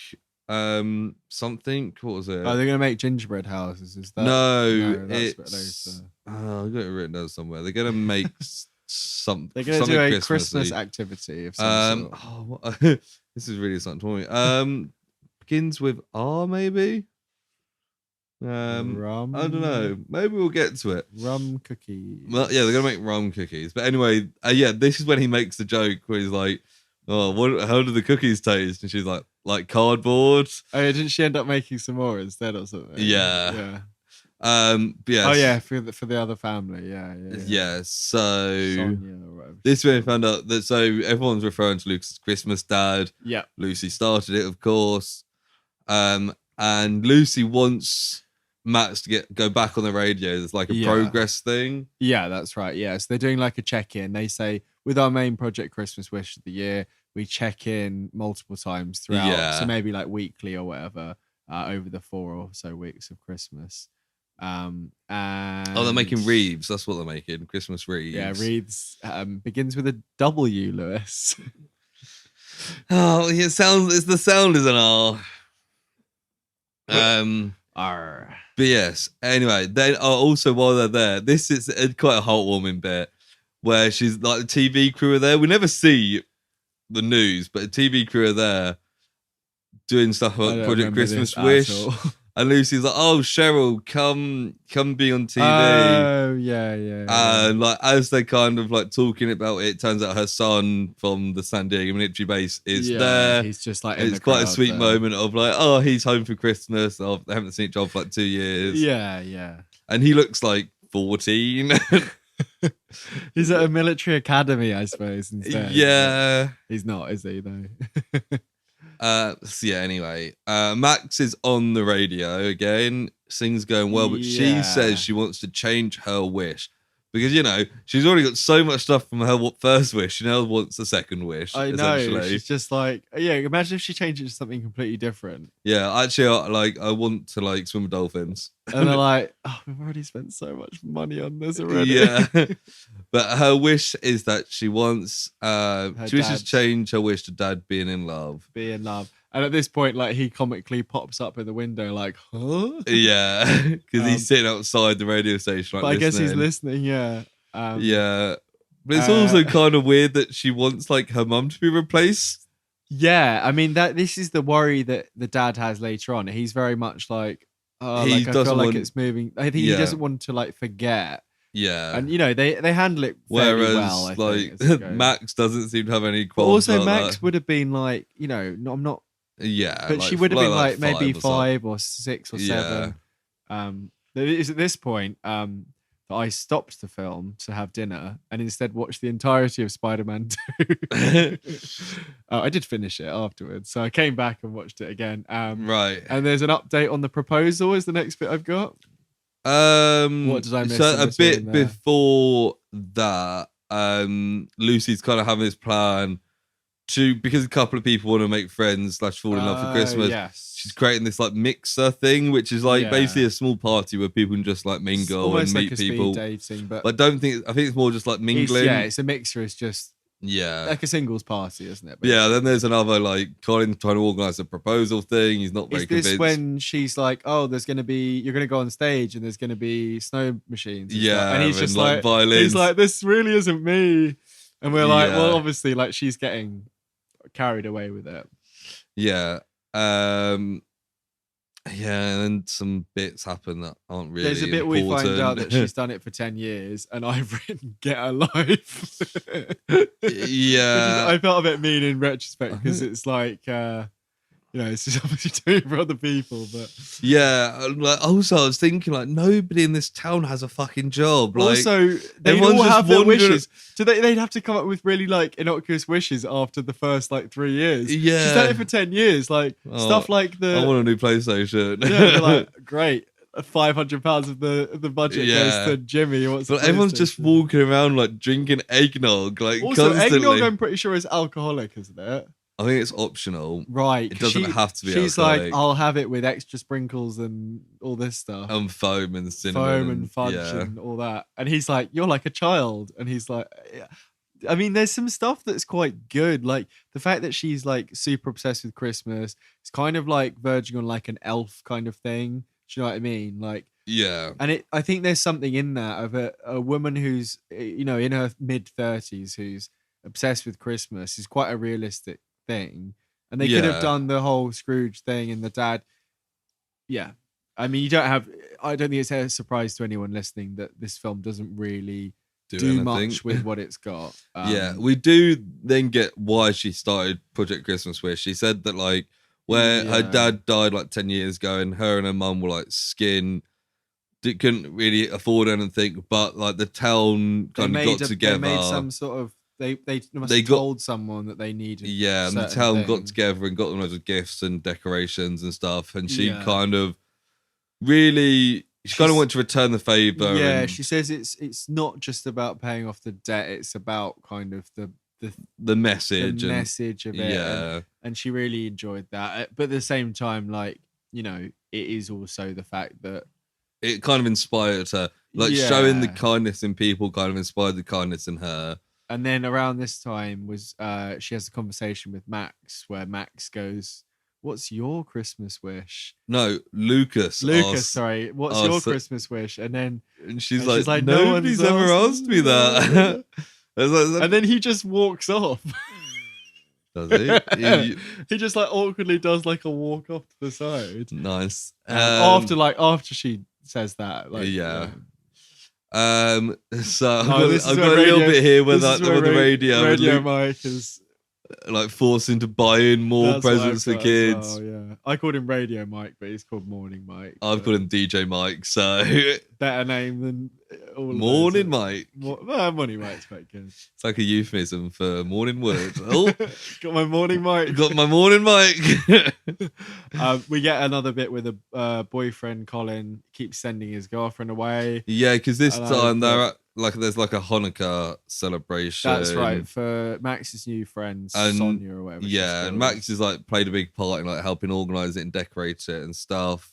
A: something. What was it?
B: Oh, they're gonna make gingerbread houses. Is that
A: no?
B: that's
A: It's I got it written down somewhere. They're gonna make something.
B: They're gonna do a Christmas activity of some sort.
A: This is really something to me. Begins with R, maybe.
B: Rum.
A: I don't know. Maybe we'll get to it.
B: Rum cookies.
A: Well, yeah, they're gonna make rum cookies. But anyway, this is when he makes the joke where he's like, "Oh, how do the cookies taste?" And she's like cardboard.
B: Oh, yeah, didn't she end up making some more instead or something?
A: Yeah.
B: Yeah.
A: But yeah.
B: Oh yeah, for the other family. Yeah.
A: So
B: Sonia or whatever.
A: this when we found out that everyone's referring to Luke's Christmas dad.
B: Yeah.
A: Lucy started it, of course. And Lucy wants Max to go back on the radio. There's like a progress thing.
B: Yeah, that's right. Yeah, so they're doing like a check-in. They say with our main project, Christmas Wish of the Year, we check in multiple times throughout.
A: Yeah.
B: So maybe like weekly or whatever over the 4 or so weeks of Christmas. And
A: they're making wreaths. That's what they're making. Christmas wreaths.
B: Yeah, wreaths begins with a W, Lewis.
A: It's the sound is an R.
B: R.
A: But yes, anyway, then also while they're there, this is quite a heartwarming bit where she's like the TV crew are there. We never see the news, but the TV crew are there doing stuff about Project Christmas Wish. And Lucy's like, "Oh, Cheryl, come be on TV."
B: Oh, yeah.
A: And like as they kind of like talking about it, turns out her son from the San Diego military base is there.
B: He's just like,
A: it's quite a sweet moment of like, oh, he's home for Christmas. Oh, they haven't seen each other for like 2 years.
B: Yeah.
A: And he looks like 14.
B: He's at a military academy, I suppose. Instead.
A: Yeah.
B: He's not, is he? Though.
A: So yeah, anyway, Max is on the radio again. Things going well, but she says she wants to change her wish because she's already got so much stuff from her first wish. She now wants a second wish.
B: I know. She's just like, imagine if she changed it to something completely different.
A: Yeah, actually, I want to like swim with dolphins.
B: And they're like, oh, we've already spent so much money on this already.
A: Yeah, but her wish is that she wants she wishes to change her wish to dad being in love.
B: Be in love. And at this point, like he comically pops up in the window, like, huh?
A: Yeah, because he's sitting outside the radio station. Like,
B: but I guess he's listening. Yeah.
A: Yeah, but it's also kind of weird that she wants like her mum to be replaced.
B: Yeah, I mean this is the worry that the dad has later on. He's very much like, I feel like it's moving. I think he doesn't want to like forget.
A: Yeah,
B: and they handle it very well. I think,
A: Max doesn't seem to have any
B: qualms.
A: But
B: also, Max would have been like, I'm not.
A: Yeah,
B: but she would have been like maybe 5 or 6 or 7. It is at this point that I stopped the film to have dinner and instead watched the entirety of Spider-Man 2. I did finish it afterwards, so I came back and watched it again.
A: Right,
B: and there's an update on the proposal. Is the next bit I've got? What did I miss?
A: So a bit before that, Lucy's kind of having this plan. Because a couple of people want to make friends / fall in love for Christmas.
B: Yes.
A: She's creating this like mixer thing, which is like basically a small party where people can just like mingle and meet
B: like
A: people.
B: Speed dating, but
A: I think it's more just like mingling.
B: It's a mixer. It's just
A: Yeah.
B: like a singles party, isn't it?
A: Yeah, then there's another, like, Colin trying to organise a proposal thing. He's not very convinced.
B: Is this when she's like, oh, you're going to go on stage and there's going to be snow machines and stuff. And he's just like,
A: violins.
B: He's like, this really isn't me. And we're like,
A: Yeah.
B: well, obviously, like, she's getting carried away with it.
A: Yeah. Yeah, and then some bits happen that aren't really
B: There's a bit
A: important.
B: we find out that she's done it for 10 years, and I've written, get a life.
A: Yeah.
B: I felt a bit mean in retrospect, because it's like, it's just obviously doing it for other people, but...
A: Yeah, like, also, I was thinking, like, nobody in this town has a fucking job. Like,
B: also, they
A: everyone's
B: all
A: just
B: have their
A: wandering-
B: wishes. So they'd have to come up with really, like, innocuous wishes after the first, like, 3 years.
A: Yeah.
B: She's done it for 10 years. Like, stuff like the...
A: I want a new PlayStation.
B: Yeah, they're like, great. £500 of the budget
A: Yeah.
B: goes to Jimmy. Who wants a
A: But everyone's just
B: PlayStation.
A: walking around, like, drinking eggnog, like,
B: Also,
A: constantly.
B: eggnog, I'm pretty sure, is alcoholic, isn't it?
A: I think it's optional.
B: Right.
A: It doesn't have to be
B: She's
A: alcoholic.
B: like, I'll have it with extra sprinkles and all this stuff.
A: Foam and cinnamon.
B: Foam and fudge
A: yeah.
B: and all that. And he's like, you're like a child. And he's like, yeah. I mean, there's some stuff that's quite good. Like the fact that she's like super obsessed with Christmas. It's kind of like verging on like an elf kind of thing. Do you know what I mean? Like,
A: Yeah.
B: and I think there's something in that of a woman who's, in her mid 30s, who's obsessed with Christmas is quite a realistic thing. And they could have done the whole Scrooge thing and the dad. Yeah. I mean, I don't think it's a surprise to anyone listening that this film doesn't really do much with what it's got.
A: Yeah, we do then get why she started Project Christmas Wish. She said that, like, where her dad died like 10 years ago and her and her mum were like couldn't really afford anything, but like the town kind of got together.
B: They made some sort of, they must have told someone that they needed.
A: Yeah, and the town got together and got them loads of gifts and decorations and stuff. And she kind of really, she kind of wanted to return the favor.
B: Yeah, she says it's not just about paying off the debt; it's about kind of the message, of it.
A: Yeah,
B: and she really enjoyed that. But at the same time, like, it is also the fact that
A: it kind of inspired her, like showing the kindness in people, kind of inspired the kindness in her.
B: And then around this time was she has a conversation with Max where Max goes, "What's your Christmas wish?"
A: No, Lucas.
B: Sorry. What's your Christmas wish? And
A: she's like, nobody's ever asked me that.
B: And then he just walks off.
A: Does he?
B: He just like awkwardly does like a walk off to the side.
A: Nice.
B: After she says that, like,
A: yeah. So I've got a little bit here where the radio
B: mic is
A: like forcing to buy in more presents for kids.
B: Well, yeah, I called him Radio Mike, but he's called Morning Mike.
A: I've called him DJ Mike, so
B: better name than all
A: Morning Mike.
B: Morning Mike's quite good.
A: It's like a euphemism for morning wood. Oh,
B: got my Morning Mike.
A: Got my Morning Mike.
B: We get another bit with a boyfriend. Colin keeps sending his girlfriend away.
A: Yeah, because this time they're at, there's like a Hanukkah celebration.
B: That's right, for Max's new friend Sonia or whatever.
A: Yeah, and Max has like played a big part in like helping organise it and decorate it and stuff.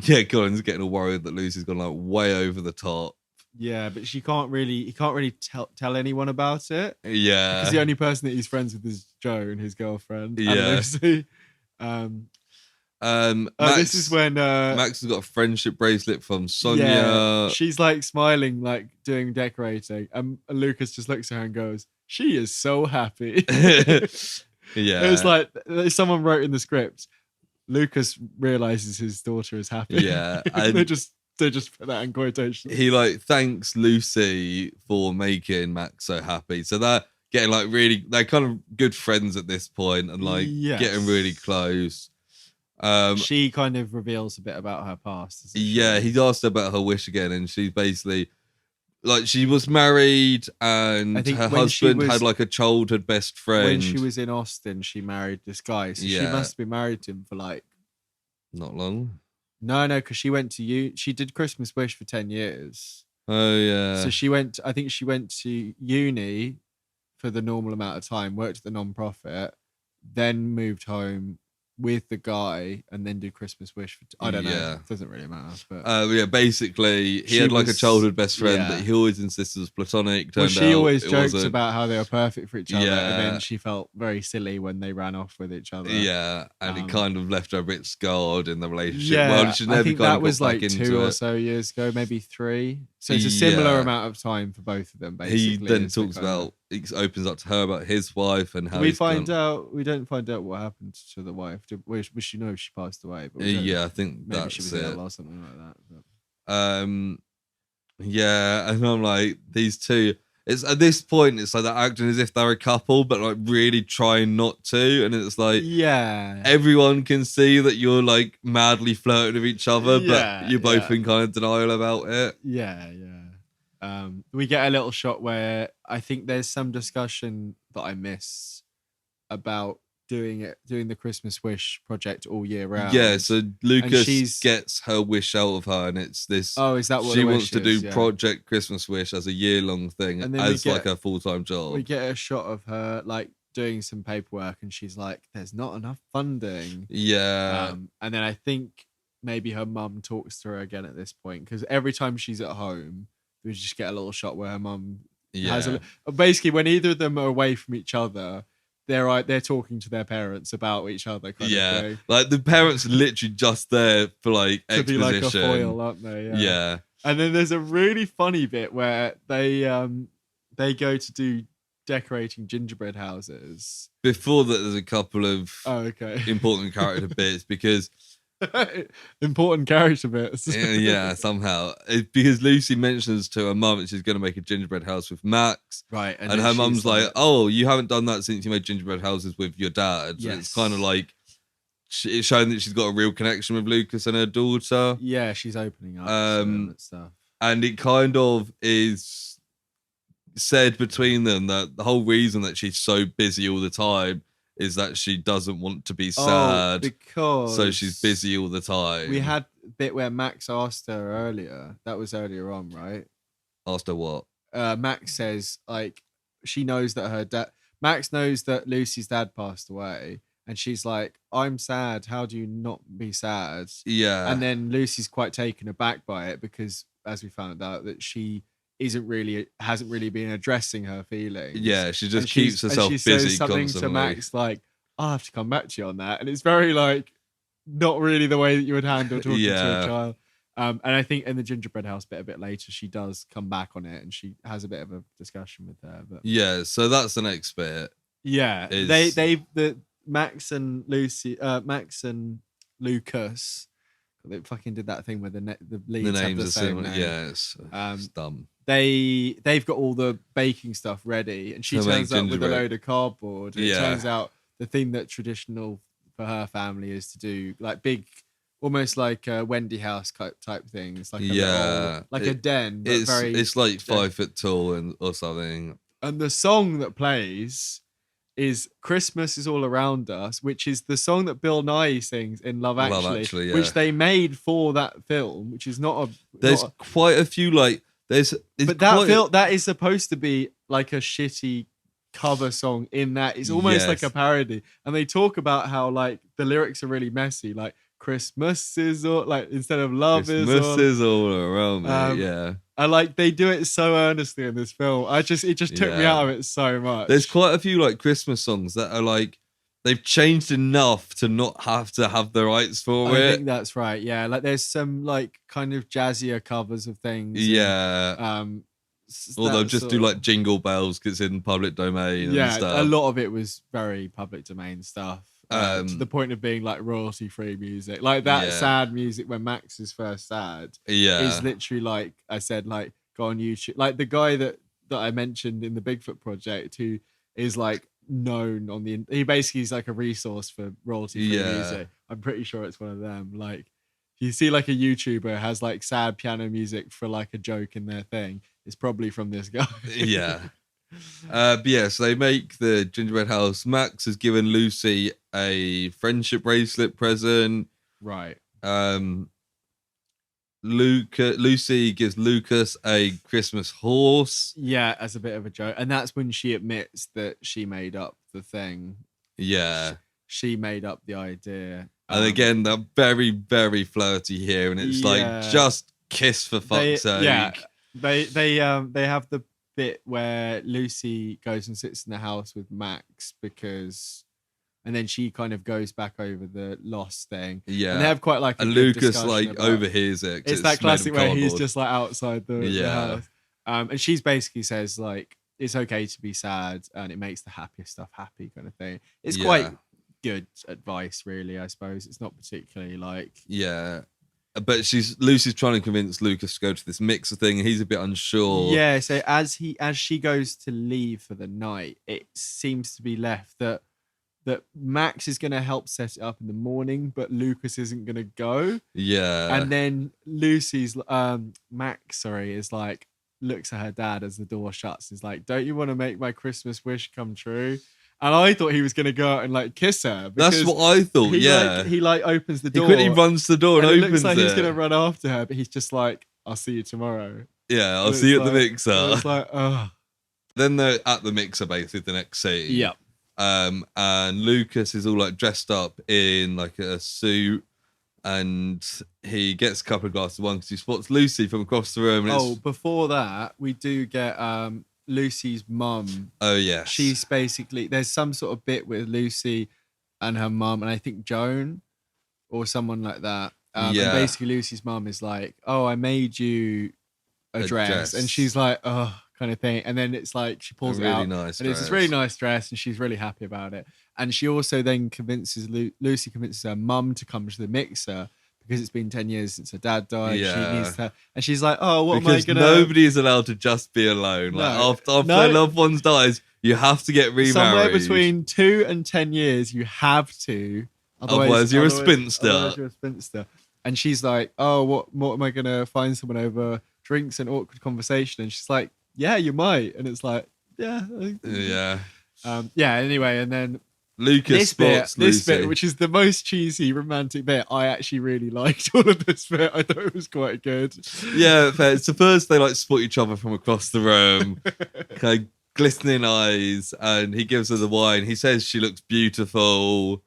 A: Yeah, Colin's getting all worried that Lucy's gone like way over the top. Yeah,
B: but he can't really tell anyone about it.
A: Yeah,
B: because the only person that he's friends with is Joe and his girlfriend.
A: Yeah.
B: This is when
A: Max has got a friendship bracelet from Sonia.
B: Yeah, she's like smiling, like doing decorating, and Lucas just looks at her and goes, "She is so happy."
A: Yeah,
B: it was like someone wrote in the script. Lucas realizes his daughter is happy.
A: Yeah, and
B: they just put that in quotation.
A: He like thanks Lucy for making Max so happy. So they're getting like they're kind of good friends at this point and like getting really close.
B: She kind of reveals a bit about her past.
A: Yeah, he asked her about her wish again, and she's basically like she was married, and her husband had like a childhood best friend.
B: When she was in Austin, she married this guy. So she must be married to him for like
A: not long.
B: No, because she went to she did Christmas Wish for 10 years.
A: Oh yeah.
B: So I think she went to uni for the normal amount of time, worked at the non-profit, then moved home with the guy and then do Christmas wish for I don't know.
A: Yeah.
B: It doesn't really matter. But
A: yeah, basically, he
B: She
A: had like a
B: was-
A: childhood best friend
B: yeah.
A: that he always insisted was platonic.
B: well,
A: Turned
B: she
A: out
B: always
A: it
B: jokes
A: wasn't.
B: about how they were perfect for each other, and
A: Yeah.
B: then she felt very silly when they ran off with each other.
A: Yeah, and it
B: Um,
A: kind of left her a bit scarred in the relationship.
B: Yeah,
A: Well, she never
B: I think
A: kind
B: that
A: of
B: was
A: got back
B: like
A: into
B: 2 or
A: it.
B: so years ago, maybe 3. So it's a similar
A: Yeah.
B: amount of time for both of them. Basically,
A: He then
B: is the
A: talks
B: kind of-
A: about, he opens up to her about his wife and how
B: we
A: he's
B: find
A: gone-
B: out. We don't find out what happened to the wife. We she knows she passed away, but we don't-
A: Yeah, I think
B: maybe
A: that's
B: she was
A: it.
B: ill or something like that. But.
A: Yeah, and I'm like, these two. It's at this point, it's like they're acting as if they're a couple, but like really trying not to. And it's like
B: Yeah,
A: everyone can see that you're like madly flirting with each other,
B: Yeah,
A: but you're both
B: yeah.
A: in kind of denial about it.
B: yeah. We get a little shot where I think there's some discussion that I miss about doing the Christmas wish project all year round.
A: Yeah, so Lucas
B: she's-
A: gets her wish out of her, and it's this.
B: Oh, is that what
A: she
B: the
A: wants
B: wish
A: to do
B: is? Yeah.
A: Project Christmas Wish as a year-long thing,
B: And then we
A: as
B: get-
A: like a full-time job.
B: We get a shot of her like doing some paperwork, and she's like, "There's not enough funding."
A: Yeah,
B: And then I think maybe her mum talks to her again at this point, because every time she's at home, we just get a little shot where her mum has
A: yeah,
B: basically when either of them are away from each other, they're talking to their parents about each other. Kind of
A: yeah.
B: thing.
A: Like the parents are literally just there for like
B: To be
A: exposition.
B: like a foil, aren't they?
A: Yeah.
B: And then there's a really funny bit where they go to do decorating gingerbread houses.
A: Before that, there's a couple of
B: Oh, okay.
A: important character bits because
B: Important character bits.
A: yeah, somehow because Lucy mentions to her mum that she's going to make a gingerbread house with Max,
B: Right.
A: and her mum's like, "Oh, you haven't done that since you made gingerbread houses with your dad." So it's
B: Yes.
A: kind of like it's showing that she's got a real connection with Lucas and her daughter,
B: yeah, she's opening up to them and stuff.
A: and it kind of is said between them that the whole reason that she's so busy all the time is that she doesn't want to be sad,
B: because
A: so she's busy all the time.
B: We had a bit where Max asked her earlier. That was earlier on, right?
A: Asked her what?
B: Max says like she knows that her dad. Max knows that Lucy's dad passed away, and she's like, "I'm sad. How do you not be sad?"
A: Yeah,
B: And then Lucy's quite taken aback by it because, as we found out, that she hasn't really been addressing her feelings.
A: yeah, she just
B: And
A: keeps herself
B: she
A: busy
B: says something
A: constantly.
B: to Max like, "I'll have to come back to you on that," and it's very like not really the way that you would handle talking to
A: Yeah.
B: a child. And I think in the gingerbread house bit a bit later, she does come back on it and she has a bit of a discussion with her. But
A: Yeah, so that's the next bit.
B: yeah,
A: Is-
B: the Max and Lucas, they fucking did that thing where the leads
A: The
B: have
A: names
B: the
A: are
B: same
A: similar.
B: name.
A: Yeah, it's dumb.
B: They've got all the baking stuff ready, and she
A: To make
B: turns up with a
A: gingerbread.
B: load of cardboard. And
A: Yeah.
B: It turns out the thing that traditional for her family is to do like big, almost like a Wendy house type thing. It's like a
A: Yeah,
B: little, like a den, but
A: It's
B: very.
A: it's like 5 foot tall or something.
B: And the song that plays is "Christmas Is All Around Us," which is the song that Bill Nye sings in Love Actually,
A: Love Actually, yeah.
B: which they made for that film, which is not a.
A: There's
B: not a-
A: quite a few like it's
B: but that
A: quite-
B: film that is supposed to be like a shitty cover song in that it's almost like
A: Yes.
B: a parody, and they talk about how like the lyrics are really messy, like Christmas is all like instead of love
A: Christmas
B: is all,
A: is all around me. Yeah,
B: and like they do it so earnestly in this film. It just took me
A: Yeah.
B: out of it so much.
A: there's quite a few like Christmas songs that are like they've changed enough to not have to have the rights for
B: I
A: it.
B: think that's right. Yeah, like there's some like kind of jazzier covers of things. and,
A: Yeah, or they'll
B: that
A: just
B: sort
A: do
B: of-
A: like Jingle Bells because it's in public domain.
B: yeah,
A: and stuff.
B: a lot of it was very public domain stuff. To
A: Um,
B: the point of being like royalty free music, like that
A: Yeah.
B: sad music when Max is first sad
A: Yeah,
B: is literally like I said, like go on YouTube. Like the guy that I mentioned in the Bigfoot project, who is like known on he basically is like a resource for royalty free
A: Yeah.
B: music. I'm pretty sure it's one of them. Like you see like a YouTuber has like sad piano music for like a joke in their thing, it's probably from this guy.
A: yeah. But yeah, so they make the gingerbread house. Max has given Lucy a friendship bracelet present.
B: Right.
A: Lucy gives Lucas a Christmas horse.
B: Yeah, as a bit of a joke. And that's when she admits that she made up the thing.
A: Yeah,
B: she made up the idea.
A: And again, they're very, very flirty here, and it's like, just kiss for fuck's sake.
B: Yeah, they have the bit where Lucy goes and sits in the house with Max and then she kind of goes back over the loss thing.
A: Yeah,
B: and they have quite like a
A: and
B: good
A: Lucas like overhears it.
B: It's that classic where he's just like outside the house, and she's basically says like it's okay to be sad, and it makes the happiest stuff happy, kind of thing. It's quite good advice, really. I suppose it's not particularly like
A: but Lucy's trying to convince Lucas to go to this mixer thing, and he's a bit unsure.
B: Yeah, so as she goes to leave for the night, it seems to be left that Max is going to help set it up in the morning, but Lucas isn't going to go.
A: Yeah,
B: and then Lucy's Max, is like looks at her dad as the door shuts. Is like, "Don't you want to make my Christmas wish come true?" And I thought he was going to go out and like kiss her.
A: That's what I thought. He
B: opens the door.
A: He quickly runs to the door and opens it.
B: Looks like he's going to run after her, but he's just like, "I'll see you tomorrow."
A: Yeah, I'll see you at the mixer.
B: It's like, oh.
A: Then they're at the mixer, basically the next scene.
B: Yeah.
A: And Lucas is all like dressed up in like a suit, and he gets a couple of glasses of wine because he spots Lucy from across the room. And
B: before that, we do get Lucy's mum.
A: Oh yeah,
B: she's basically there's some sort of bit with Lucy and her mum, and I think Joan or someone like that. And basically Lucy's mum is like, "Oh, I made you a dress," and she's like, "Oh," kind of thing. And then it's like she pulls it out,
A: nice
B: and it's this really nice dress, and she's really happy about it. And she also then Lucy convinces her mum to come to the mixer, because it's been 10 years since her dad died.
A: Yeah.
B: She needs her. And she's like, "Oh, what am I
A: because
B: gonna..."
A: nobody is allowed to just be alone.
B: No.
A: Like after their loved ones dies, you have to get remarried.
B: Somewhere between 2 and 10 years, you have to.
A: Otherwise you're a spinster.
B: Otherwise you're a spinster. And she's like, "Oh, what am I gonna find someone over drinks and awkward conversation?" And she's like, "Yeah, you might." And it's like, yeah. Anyway, and then
A: Lucas spots Lucy.
B: This bit, which is the most cheesy romantic bit, I actually really liked all of this bit. I thought it was quite good.
A: Yeah, fair. So first they like spot each other from across the room, kind of glistening eyes, and he gives her the wine. He says she looks beautiful,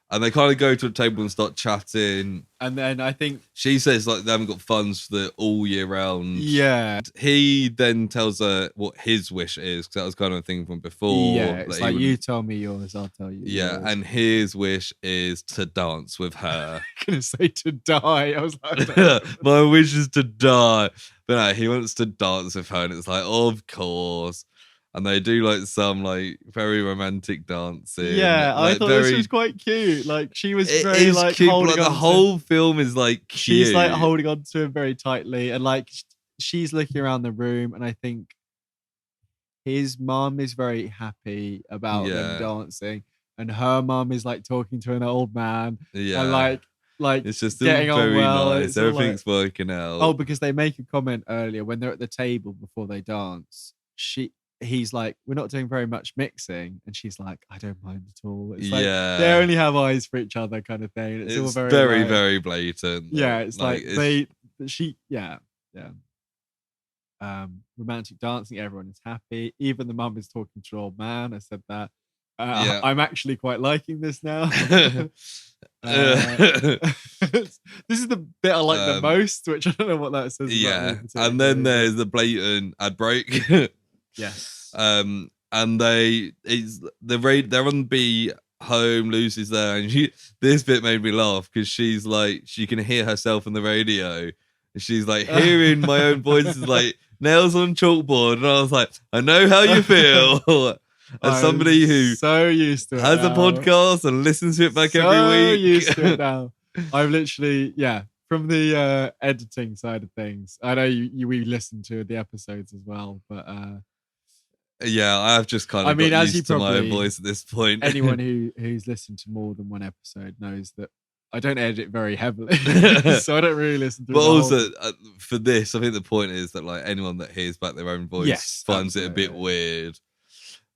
A: and they kind of go to a table and start chatting.
B: And then I think
A: she says like they haven't got funds for the all year round.
B: Yeah.
A: And he then tells her what his wish is, because that was kind of a thing from before.
B: Yeah, it's like, "You tell me yours, I'll tell you yours."
A: And his wish is to dance with her.
B: I'm gonna say to die. I was like,
A: my wish is to die. But no, he wants to dance with her, and it's like, of course. And they do like some like very romantic dancing.
B: Yeah,
A: like,
B: I thought this was quite cute. Like she was very like
A: cute,
B: holding
A: like,
B: on.
A: The whole film is like cute.
B: She's like holding on to him very tightly, and like she's looking around the room, and I think his mum is very happy about them dancing, and her mum is like talking to an old man.
A: Yeah,
B: and like
A: it's just
B: getting
A: very
B: on well.
A: nice. Everything's working out.
B: Oh, because they make a comment earlier when they're at the table before they dance. He's like, "We're not doing very much mixing," and she's like, "I don't mind at all." It's like they only have eyes for each other, kind of thing. It's all very like,
A: very blatant.
B: Yeah, it's like romantic dancing. Everyone is happy. Even the mum is talking to an old man. I said that. I'm actually quite liking this now. This is the bit I like the most, which I don't know what that says.
A: Yeah, and then there's the blatant ad break.
B: Yes.
A: And they're on the home. Lucy's there, and this bit made me laugh because she's like, she can hear herself on the radio, and she's like hearing my own voice is like nails on chalkboard, and I was like, I know how you feel. As somebody who
B: so used to it
A: has
B: now.
A: A podcast and listens to it back every week.
B: Used to it now. I'm literally from the editing side of things. I know we listen to the episodes as well, but
A: I have just kind of got used to my own voice at this point.
B: Anyone who's listened to more than one episode knows that I don't edit very heavily, so I don't really listen to it.
A: But also, for this, I think the point is that like anyone that hears back their own voice finds it a bit weird.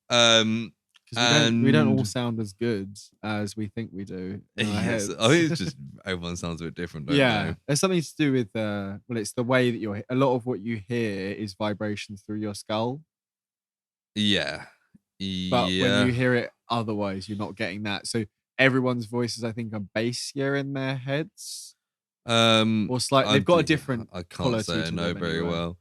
B: Because we don't all sound as good as we think we do.
A: Yes, I think it's just everyone sounds a bit different. Don't they?
B: There's something to do with it's the way that a lot of what you hear is vibrations through your skull.
A: Yeah.
B: But when you hear it otherwise, you're not getting that. So everyone's voices, I think, are bassier in their heads.
A: Or
B: slightly. They've got a different.
A: I
B: colour
A: can't say I
B: to
A: know
B: them
A: very
B: anyway.
A: well.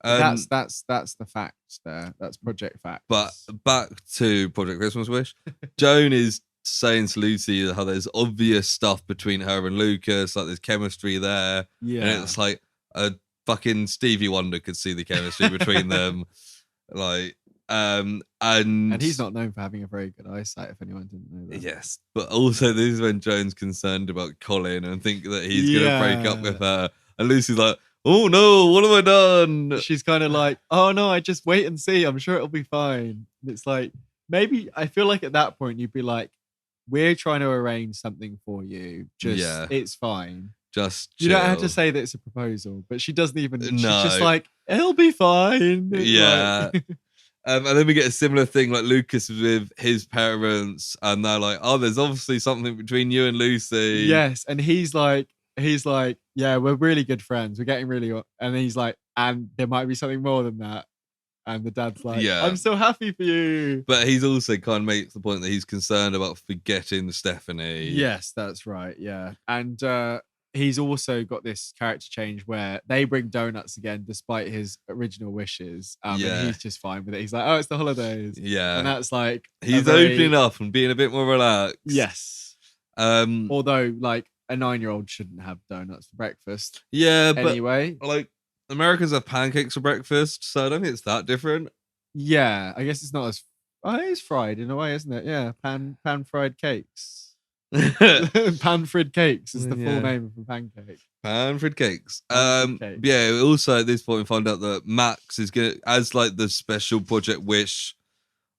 B: That's the facts there. That's project facts.
A: But back to Project Christmas Wish. Joan is saying to Lucy how there's obvious stuff between her and Lucas, like there's chemistry there.
B: Yeah.
A: And it's like a fucking Stevie Wonder could see the chemistry between them. Like, and
B: he's not known for having a very good eyesight, if anyone didn't know that.
A: Yes, but also this is when Joan's concerned about Colin and think that he's going to break up with her. And Lucy's like, oh no, what have I done?
B: She's kind of like, oh no, I just wait and see. I'm sure it'll be fine. And it's like, maybe, I feel like at that point you'd be like, we're trying to arrange something for you. It's fine.
A: Just
B: chill. You don't have to
A: chill.
B: say that it's a proposal, but she doesn't even.
A: No.
B: She's just like, it'll be fine.
A: Yeah.
B: Like,
A: and then we get a similar thing like Lucas with his parents, and they're like, oh, there's obviously something between you and Lucy.
B: Yes, and he's like, yeah, we're really good friends. We're getting really, and he's like, and there might be something more than that. And the dad's like,
A: Yeah.
B: I'm so happy for you.
A: But he's also kind of makes the point that he's concerned about forgetting Stephanie.
B: Yes, that's right. Yeah. And he's also got this character change where they bring donuts again despite his original wishes. And he's just fine with it. He's like, oh, it's the holidays.
A: Yeah.
B: And that's like,
A: he's opening up and being a bit more relaxed.
B: Yes. Although, like, a 9-year-old shouldn't have donuts for breakfast.
A: Yeah, but
B: anyway,
A: like, Americans have pancakes for breakfast, so I don't think it's that different.
B: Yeah, I guess it's not as. Oh, it is fried in a way, isn't it? Yeah, pan fried cakes. Pan fried cakes is the full name of a pancake.
A: Pan fried cakes. Yeah. Also, at this point, we find out that Max is gonna, as like the special Project Wish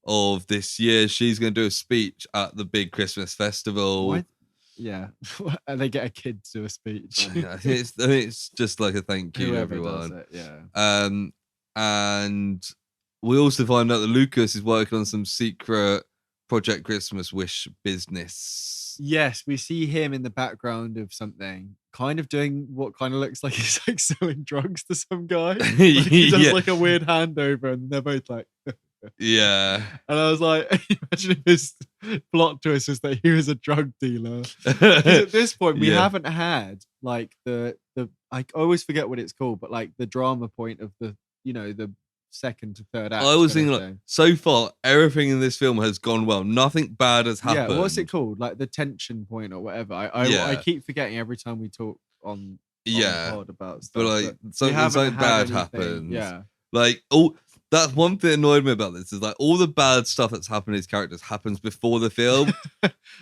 A: of this year, she's gonna do a speech at the big Christmas festival.
B: What? Yeah, and they get a kid to do a speech.
A: I think it's just like a thank you to
B: Whoever
A: everyone.
B: does it, yeah.
A: And we also find out that Lucas is working on some secret Project Christmas Wish business.
B: Yes, we see him in the background of something, kind of doing what kind of looks like he's like selling drugs to some guy. Like he does like a weird handover, and they're both like.
A: Yeah.
B: And I was like, imagine if his plot twist was that he was a drug dealer. At this point, we haven't had like the I always forget what it's called, but like the drama point of the second to third act.
A: I was thinking like, so far everything in this film has gone well. Nothing bad has happened.
B: Yeah, what's it called? Like the tension point or whatever. I keep forgetting every time we talk on the pod about stuff.
A: But like something bad happened.
B: Yeah.
A: Like that's one thing that annoyed me about this is like all the bad stuff that's happened to his characters happens before the film.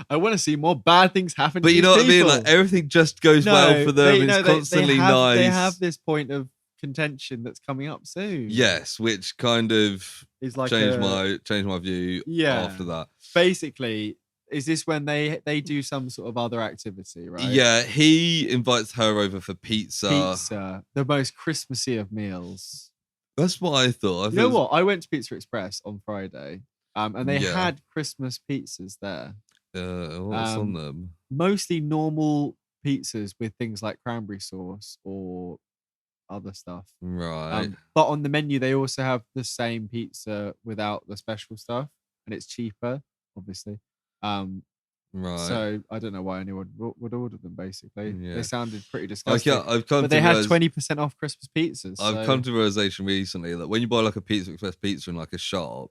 B: I want to see more bad things happen.
A: But
B: to
A: you know what
B: people.
A: I mean? Like everything just goes well for them. It's constantly nice.
B: They have this point of contention that's coming up soon.
A: Yes, which kind of
B: is like
A: changed my view after that.
B: Basically, is this when they do some sort of other activity, right?
A: Yeah, he invites her over for pizza.
B: Pizza, the most Christmassy of meals.
A: That's what I thought.
B: You know what? I went to Pizza Express on Friday, and they had Christmas pizzas there.
A: What's on them?
B: Mostly normal pizzas with things like cranberry sauce or other stuff.
A: Right.
B: But on the menu, they also have the same pizza without the special stuff, and it's cheaper, obviously.
A: Right.
B: So I don't know why anyone would order them. Basically, they sounded pretty
A: Like,
B: disgusting. But they had 20% off Christmas pizzas.
A: I've come to the realization recently that when you buy like a Pizza Express pizza in like a shop,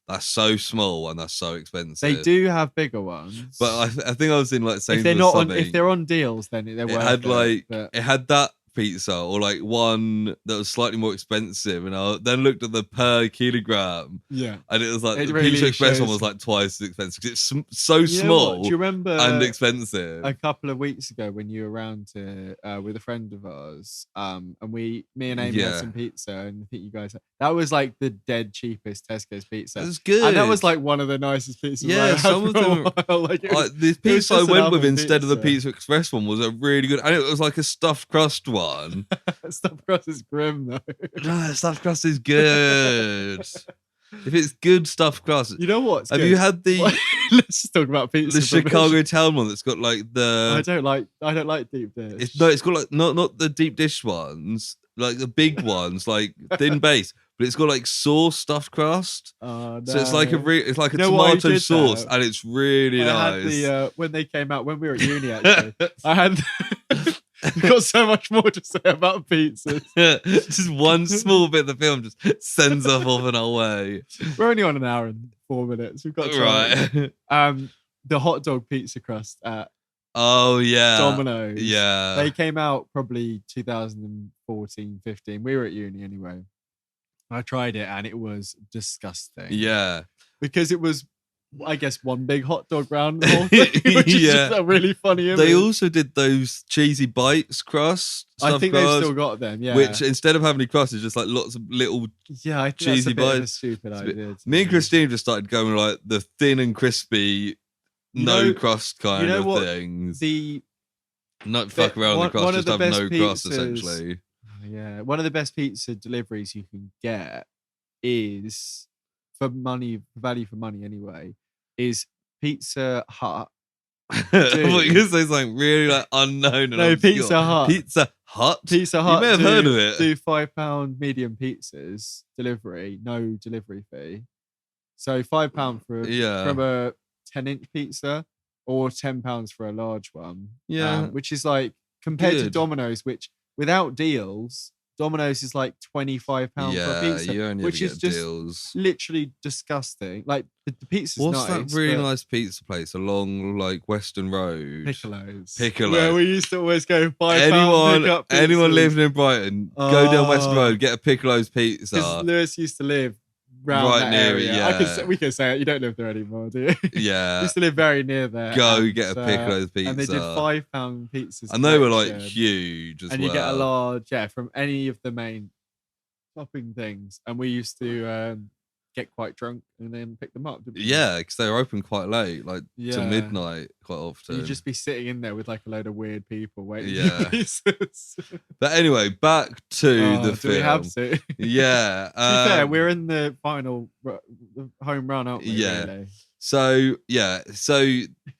A: that's so small and that's so expensive.
B: They do have bigger ones,
A: but I think I was in like
B: if they're on deals, then they're worth
A: it had that pizza or like one that was slightly more expensive, and I then looked at the per kilogram, and it was like the
B: really
A: Pizza Express
B: shows...
A: one was like twice as expensive because it's so small.
B: Do you remember
A: and expensive?
B: A couple of weeks ago when you were around to with a friend of ours, and me and Amy had some pizza, and I think you guys that was like the dead cheapest Tesco's pizza.
A: It was good,
B: and that was like one of the nicest pizzas.
A: Yeah, some of them. Like the pizza I went with instead of the Pizza Express one was a really good, and it was like a stuffed crust one.
B: Stuffed crust is grim though.
A: No, stuffed crust is good. If it's good stuffed crust,
B: you know what?
A: Have you had the?
B: Let's just talk about pizza.
A: The Chicago Town one that's got like the.
B: I don't like deep dish.
A: It's got like not the deep dish ones, like the big ones, like thin base. but it's got like sauce stuffed crust.
B: Oh, no.
A: So it's like it's like a
B: You know what I
A: tomato
B: did
A: sauce,
B: there?
A: and it's really
B: I
A: nice.
B: had the when they came out when we were at uni. Actually, I had got so much more to say about pizzas.
A: Just one small bit of the film just sends off on our way.
B: We're only on an hour and 4 minutes. We've got time.
A: Right.
B: The hot dog pizza crust at
A: Oh yeah,
B: Domino's.
A: yeah.
B: They came out probably 2014, 15. We were at uni anyway. I tried it and it was disgusting.
A: Yeah,
B: because it was, I guess, one big hot dog round the whole thing, which is just a really funny image.
A: They also did those cheesy bites crust.
B: I think they've still got them, yeah.
A: Which instead of having any crust, is just like lots of little
B: I think
A: cheesy
B: that's a bit
A: bites.
B: of a stupid idea.
A: Me and Christine just started going like the thin and crispy, crust kind of things. Not fuck around with the crust, just have no crust essentially.
B: Yeah, one of the best pizza deliveries you can get is value for money anyway, is Pizza Hut.
A: I thought you were going to say something really like unknown.
B: No, Pizza Hut.
A: Pizza Hut?
B: Pizza Hut.
A: You may have heard of it.
B: Do £5 medium pizzas delivery, no delivery fee. So £5 from a 10-inch pizza, or £10 for a large one.
A: Yeah,
B: which is like compared to Domino's, which without deals, Domino's is like £25 for a pizza,
A: you only
B: which is just
A: deals.
B: Literally disgusting. Like the pizza's
A: What's
B: nice.
A: that really nice pizza place along like Western Road?
B: Piccolo's.
A: Where
B: we used to always go £5 pick up pizzas.
A: Anyone living in Brighton, go down Western Road, get a Piccolo's pizza.
B: Because Lewis used to live right near it. Yeah, we can say it. You don't live there anymore, do you?
A: Yeah,
B: used to live very near there.
A: Go get a Piccolo's pizza,
B: and they did £5 pizzas,
A: and they were like huge as well.
B: And you get a large, from any of the main shopping things. And we used to get quite drunk and then pick them up.
A: Yeah, because they were open quite late, like to midnight quite often.
B: You'd just be sitting in there with like a load of weird people waiting for pizzas.
A: But anyway, back to the film.
B: Do we have to?
A: Yeah.
B: To be fair, we're in the final home run, aren't we?
A: Yeah.
B: Really?
A: So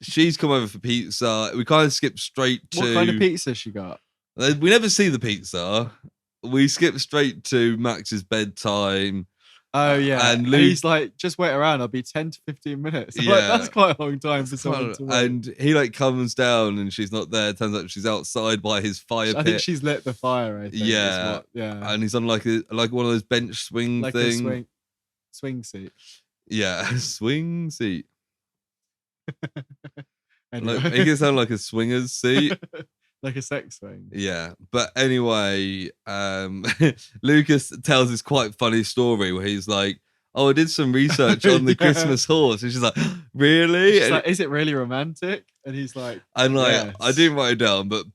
A: she's come over for pizza. We kind of skip straight to
B: what kind of pizza she got.
A: We never see the pizza. We skip straight to Max's bedtime.
B: Oh yeah,
A: and
B: he's like, just wait around. I'll be 10 to 15 minutes. I'm like, that's quite a long time for someone to wait.
A: And he like comes down and she's not there. Turns out she's outside by his fire pit.
B: I think she's lit the fire. I think.
A: Yeah. And he's on like one of those bench swing
B: like
A: things.
B: A swing seat.
A: Yeah, swing seat.
B: Anyway.
A: Like, it can sound like a swinger's seat.
B: Like a sex swing.
A: Yeah. But anyway, Lucas tells this quite funny story where he's like, oh, I did some research on the Christmas horse. And she's like, really?
B: She's like, is it really romantic? And he's like,
A: and like,
B: yes.
A: I didn't write it down, but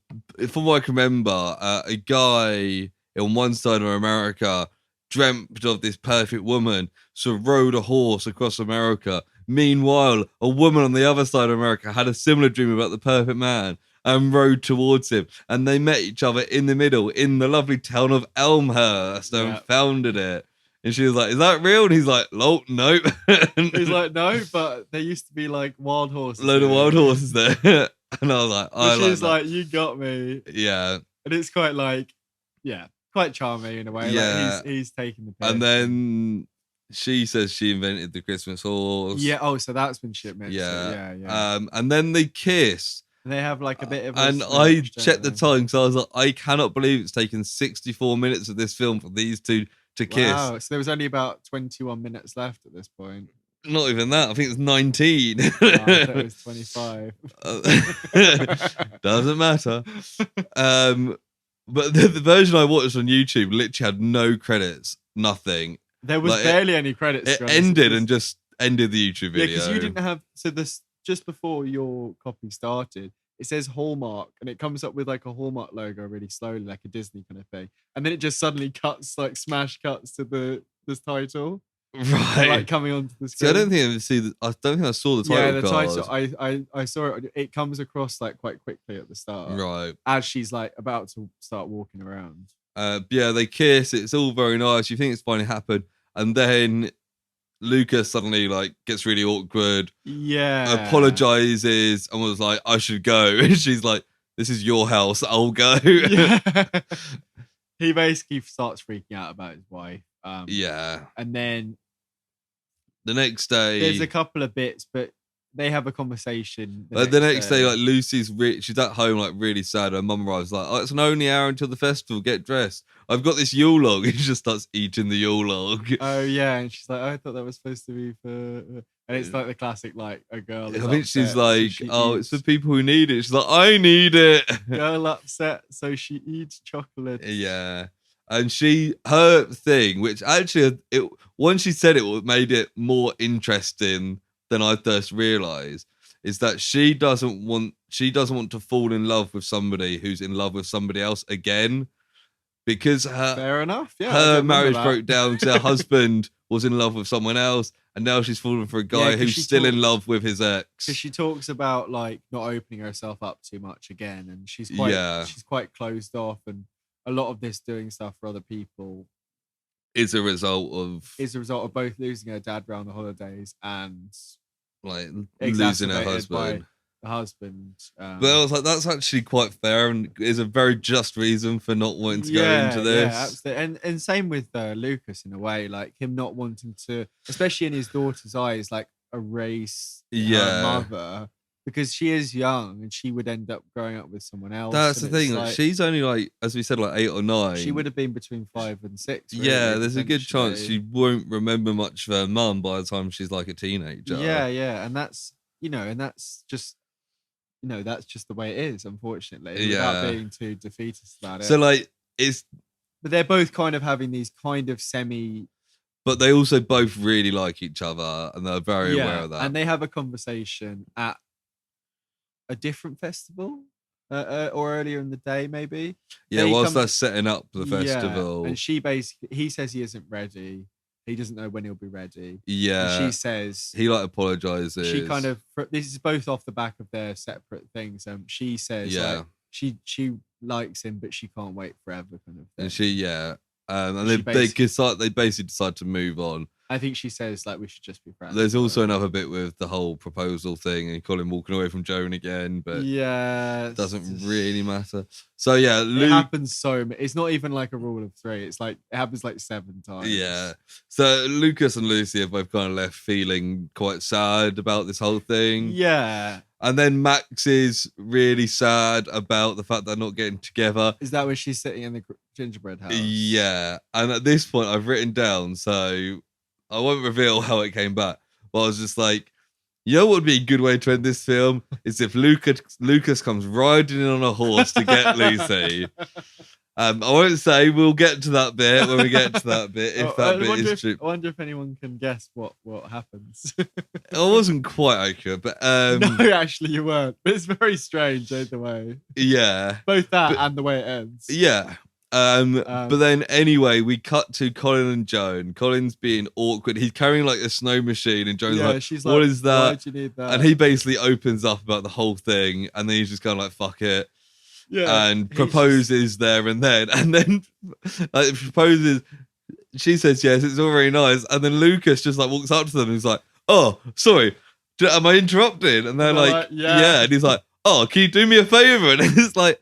A: from what I can remember, a guy on one side of America dreamt of this perfect woman, so rode a horse across America. Meanwhile, a woman on the other side of America had a similar dream about the perfect man and rode towards him. And they met each other in the middle in the lovely town of Elmhurst and founded it. And she was like, is that real? And he's like, nope.
B: He's like, no, but there used to be like wild horses.
A: Load of wild horses there. And I was like,
B: she's like, you got me.
A: Yeah.
B: And it's quite like, quite charming in a way.
A: Yeah.
B: Like he's taking the piss.
A: And then she says she invented the Christmas horse.
B: Yeah. Oh, so that's been shit mixed.
A: Yeah. And then they kiss.
B: And they have like a bit of
A: and I checked the time because I was like, I cannot believe it's taken 64 minutes of this film for these two to kiss.
B: Wow. So there was only about 21 minutes left at this point.
A: Not even that. I think it's 19.
B: I thought it was 25.
A: Doesn't matter. But the version I watched on YouTube literally had no credits, nothing.
B: There was barely any credits.
A: It ended and just ended the YouTube video.
B: Yeah, because you didn't have... So this just before your copy started, it says Hallmark, and it comes up with like a Hallmark logo really slowly, like a Disney kind of thing. And then it just suddenly cuts, like smash cuts to this title.
A: Right.
B: Like coming onto the screen.
A: See, I don't think I saw the title.
B: Yeah, the title. I saw it. It comes across like quite quickly at the start.
A: Right.
B: As she's like about to start walking around.
A: Yeah, they kiss. It's all very nice. You think it's finally happened. And then Lucas suddenly like gets really awkward.
B: Yeah.
A: Apologizes and was like, I should go. And she's like, this is your house. I'll go.
B: Yeah. He basically starts freaking out about his wife.
A: Yeah.
B: And then
A: The next day,
B: there's a couple of bits, but they have a conversation.
A: The next day, like Lucy's she's at home, like really sad. Her mum arrives, like, "Oh, it's an only hour until the festival. Get dressed. I've got this Yule log." He just starts eating the Yule log.
B: Oh yeah, and she's like, "I thought that was supposed to be for," and it's like the classic, like a girl.
A: I think she's like,
B: so
A: "Oh, it's for people who need it." She's like, "I need it."
B: Girl upset, so she eats chocolate.
A: Yeah. And her thing, which actually, once she said it made it more interesting than I first realized, is that she doesn't want to fall in love with somebody who's in love with somebody else again, because
B: fair enough. Yeah,
A: her marriage broke down because her husband was in love with someone else, and now she's falling for a guy who's still in love with his ex.
B: Because she talks about like not opening herself up too much again, and she's quite closed off, and a lot of this doing stuff for other people
A: is a result of
B: both losing her dad around the holidays and
A: like losing her husband.
B: The husband.
A: But I was like, that's actually quite fair and is a very just reason for not wanting to go into this.
B: Yeah, absolutely. And same with Lucas in a way, like him not wanting to, especially in his daughter's eyes, like erase her mother, because she is young and she would end up growing up with someone else.
A: That's the thing. Like, she's only like, as we said, like 8 or 9.
B: She would have been between 5 and 6. Really,
A: yeah, there's a good chance she won't remember much of her mum by the time she's like a teenager.
B: Yeah, and that's just the way it is, unfortunately. Without being too defeatist about it.
A: So like
B: but they're both kind of having these kind of
A: but they also both really like each other and they're very aware of that.
B: And they have a conversation at a different festival or earlier in the day, maybe.
A: Yeah, whilst they're setting up the festival.
B: And he says he isn't ready. He doesn't know when he'll be ready.
A: Yeah.
B: And she says
A: he like apologizes.
B: She kind of, this is both off the back of their separate things. She says like, she likes him, but she can't wait forever, kind of thing.
A: And they basically decide to move on.
B: I think she says like we should just be friends.
A: There's also another bit with the whole proposal thing and Colin walking away from Joan again, but it doesn't really matter. So yeah,
B: it happens it's not even like a rule of 3. It's like it happens like 7 times.
A: Yeah. So Lucas and Lucy are both kind of left feeling quite sad about this whole thing.
B: Yeah.
A: And then Max is really sad about the fact they're not getting together.
B: Is that where she's sitting in the gingerbread house?
A: Yeah. And at this point, I've written down, so I won't reveal how it came back, but I was just like, you know what would be a good way to end this film? Is if Lucas comes riding in on a horse to get Lucy. I won't say, we'll get to that bit when we get to that bit, if that bit is true.
B: I wonder if anyone can guess what happens.
A: I wasn't quite accurate, but...
B: no, actually you weren't. But it's very strange either way.
A: Yeah.
B: Both and the way it ends.
A: Yeah. But then anyway, we cut to Colin and Joan. Colin's being awkward. He's carrying like a snow machine, and Joan's like,
B: she's
A: "What is that?"
B: Why'd you need that?
A: And he basically opens up about the whole thing, and then he's just kind of like, "Fuck it," and proposes there and then. And then like, proposes. She says yes, it's all very nice, and then Lucas just like walks up to them and he's like, "Oh, sorry, am I interrupting?" And they're like, "Yeah," and he's like, "Oh, can you do me a favor?" And it's like,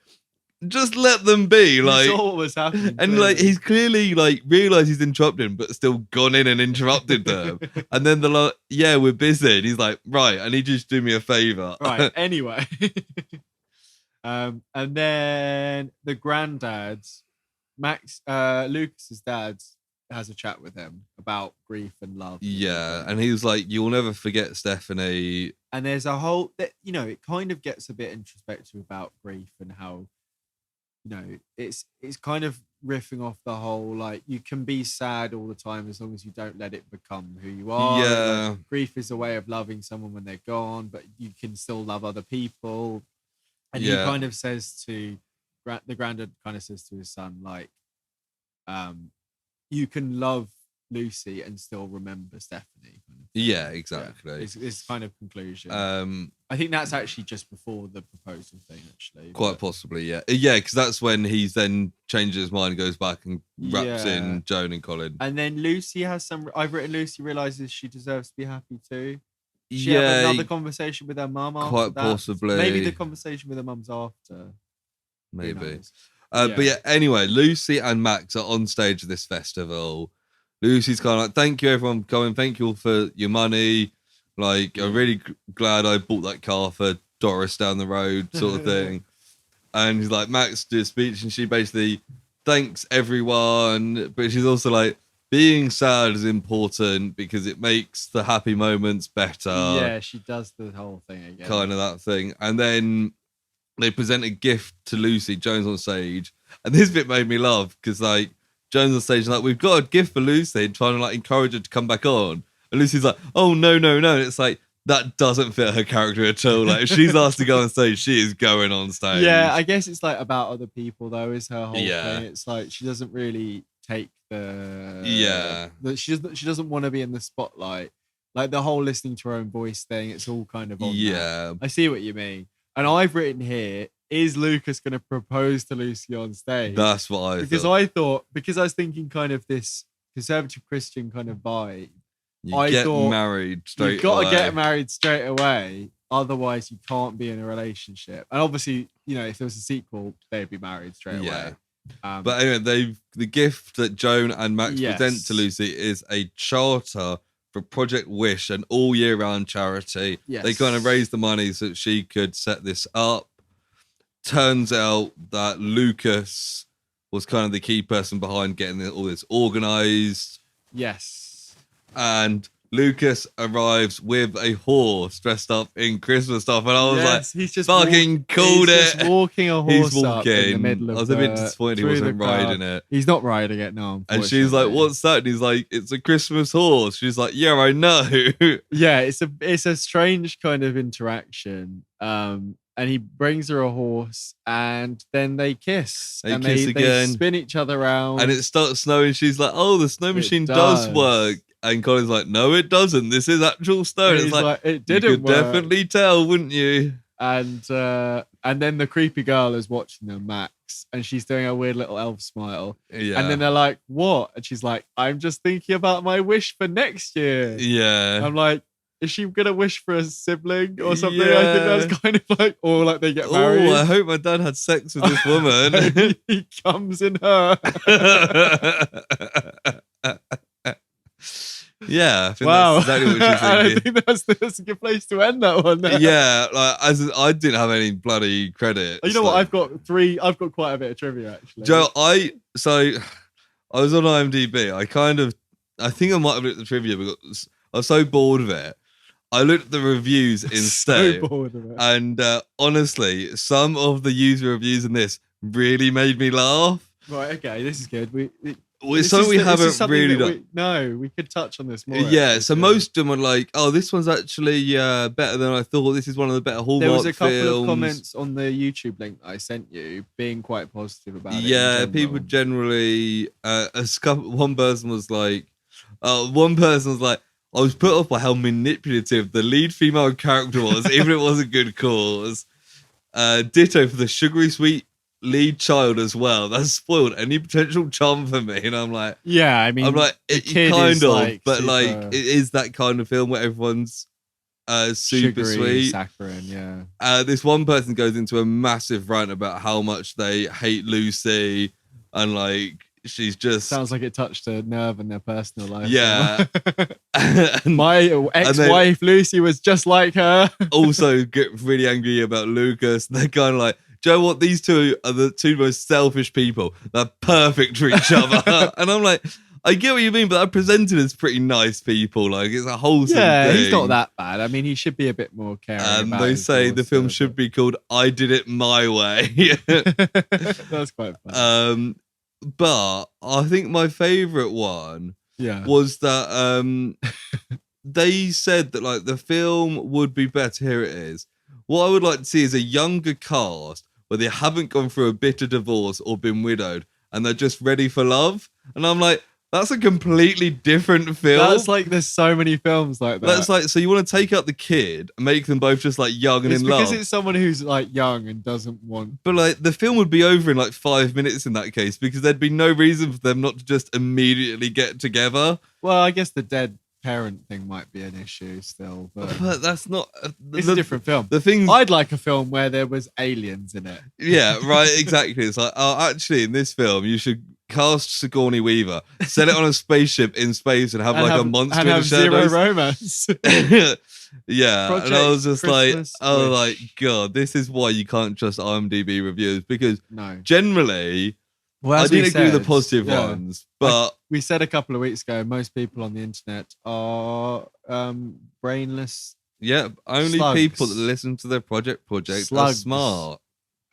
A: just let them be. Like,
B: saw what was happening,
A: and like he's clearly like realized he's interrupting, but still gone in and interrupted them. And then they're like, "Yeah, we're busy." And he's like, "Right, I need you to do me a favor."
B: Right. Anyway, and then the granddad, Lucas's dad, has a chat with him about grief and love.
A: Yeah, and he was like, "You'll never forget Stephanie."
B: And there's a whole, it kind of gets a bit introspective about grief and how, it's kind of riffing off the whole, like, you can be sad all the time as long as you don't let it become who you are.
A: Yeah.
B: Like, grief is a way of loving someone when they're gone, but you can still love other people. And he kind of says to, the granddad kind of says to his son, like, you can love Lucy and still remember Stephanie.
A: Yeah, exactly.
B: It's kind of conclusion. I think that's actually just before the proposal thing, actually.
A: Quite possibly, yeah. Yeah, because that's when he's then changes his mind and goes back and wraps in Joan and Colin.
B: And then Lucy has I've written Lucy realises she deserves to be happy too. She have another conversation with her mum after
A: quite possibly.
B: Maybe the conversation with her mum's after.
A: Maybe. But yeah, anyway, Lucy and Max are on stage at this festival. Lucy's kind of like, thank you everyone for coming, thank you all for your money. Like, I'm really glad I bought that car for Doris down the road, sort of thing. And he's like, Max did a speech, and she basically thanks everyone, but she's also like, being sad is important because it makes the happy moments better.
B: Yeah, she does the whole thing again.
A: Kind of that thing. And then they present a gift to Lucy, Jones on stage. And this bit made me laugh because, like, Jones on stage, like, we've got a gift for Lucy, trying to, like, encourage her to come back on. And Lucy's like, oh, no. And it's like, that doesn't fit her character at all. Like, if she's asked to go on stage, she is going on stage.
B: Yeah, I guess it's, like, about other people, though, is her whole thing. It's like, she doesn't really take she doesn't want to be in the spotlight. Like, the whole listening to her own voice thing, it's all kind of on that. I see what you mean. And I've written here, is Lucas going to propose to Lucy on stage?
A: That's what
B: I thought. Because I was thinking kind of this conservative Christian kind of vibe.
A: You get married straight away.
B: You've got to get married straight away. Otherwise, you can't be in a relationship. And obviously, you know, if there was a sequel, they'd be married straight away.
A: But anyway, the gift that Joan and Max present to Lucy is a charter for Project Wish, an all year round charity.
B: Yes.
A: They kind of raised the money so that she could set this up. Turns out that Lucas was kind of the key person behind getting all this organized.
B: Yes.
A: And Lucas arrives with a horse dressed up in Christmas stuff, and I was like,
B: he's just
A: fucking called it.
B: He's just walking a horse up in the middle of
A: I was a bit disappointed he wasn't riding it.
B: He's not riding it, no.
A: And she's like, what's that? And he's like, it's a Christmas horse. She's like, yeah, I know.
B: Yeah, it's a strange kind of interaction. And he brings her a horse, and then they kiss. They spin each other around.
A: And it starts snowing. She's like, oh, the snow machine does work. And Colin's like, no, it doesn't. This is actual snow.
B: It's like, it didn't
A: you could
B: work.
A: definitely tell, wouldn't you?
B: And then the creepy girl is watching them, Max, and she's doing a weird little elf smile.
A: Yeah.
B: And then they're like, what? And she's like, I'm just thinking about my wish for next year.
A: Yeah.
B: I'm like, is she gonna wish for a sibling or something? Yeah. I think that's kind of like, or like they get married.
A: Oh, I hope my dad had sex with this woman.
B: He comes in her.
A: Yeah, I think that's exactly what she's thinking.
B: I think that's a good place to end that one.
A: Yeah, like I didn't have any bloody credit.
B: You know what? I've got quite a bit of trivia actually.
A: Joe, I was on IMDb. I think I might have looked at the trivia because I was so bored of it. I looked at the reviews instead.
B: So bored of it.
A: And honestly, some of the user reviews in this really made me laugh.
B: Right, okay, this is good. We
A: haven't really done.
B: We could touch on this more.
A: Yeah, so most of them are like, oh, this one's actually better than I thought. This is one of the better Hallmark films.
B: There was a couple of comments on the YouTube link that I sent you being quite positive about it.
A: Yeah, people generally, one person was like, I was put off by how manipulative the lead female character was, even if it was a good cause. Ditto for the sugary sweet lead child as well. That's spoiled any potential charm for me. And I'm like,
B: yeah, I mean,
A: I'm like,
B: kind of,
A: but super... like, it is that kind of film where everyone's super
B: sugary,
A: sweet.
B: Saccharine, yeah.
A: This one person goes into a massive rant about how much they hate Lucy, and like, she's just
B: sounds like it touched a nerve in their personal life.
A: Yeah.
B: My ex-wife Lucy was just like her.
A: Also get really angry about Lucas. They're kind of like, Joe, what? These two are the two most selfish people. They're perfect for each other. And I'm like, I get what you mean, but they're presented as pretty nice people. Like, it's a wholesome thing.
B: He's not that bad. I mean, he should be a bit more caring.
A: And they say the film should be called I Did It My Way.
B: That's quite fun.
A: But I think my favourite one was that they said that like the film would be better. Here it is. What I would like to see is a younger cast where they haven't gone through a bitter divorce or been widowed and they're just ready for love. And I'm like, that's a completely different film.
B: That's like, there's so many films like that.
A: That's like, so you want to take out the kid and make them both just like young and in love.
B: It's because it's someone who's like young and doesn't want.
A: But like the film would be over in like 5 minutes in that case because there'd be no reason for them not to just immediately get together.
B: Well, I guess the dead parent thing might be an issue still, but
A: But that's not.
B: it's a different film.
A: The things.
B: I'd like a film where there was aliens in it.
A: Yeah, right. Exactly. It's like, oh, actually, in this film, you should cast Sigourney Weaver, set it on a spaceship in space, and have a monster
B: and
A: in the
B: have zero
A: shadows.
B: romance.
A: Yeah,
B: Project
A: and I was just
B: Christmas
A: like,
B: Wish.
A: God, this is why you can't trust IMDb reviews, because
B: No.
A: generally,
B: Well,
A: I
B: as we
A: didn't agree with the
B: said,
A: positive
B: yeah.
A: ones, but
B: We said a couple of weeks ago, most people on the internet are brainless.
A: yeah, only
B: Slugs.
A: people that listen to their project are
B: Slugs.
A: smart.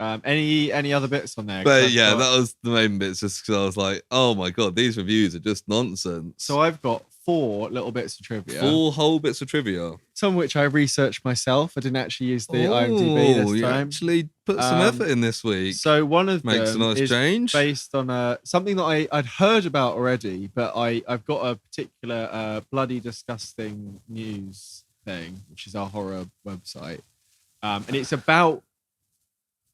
B: Any other bits on there?
A: But yeah, that was the main bits, just because I was like, oh my God, these reviews are just nonsense.
B: So I've got 4 little bits of trivia.
A: 4 whole bits of trivia.
B: Some of which I researched myself. I didn't actually use the IMDb this
A: You
B: time.
A: actually put some effort in this week.
B: So one of
A: Makes
B: them
A: a nice
B: is
A: change.
B: based on something that I'd heard about already, but I've got a particular bloody disgusting news thing, which is our horror website, and it's about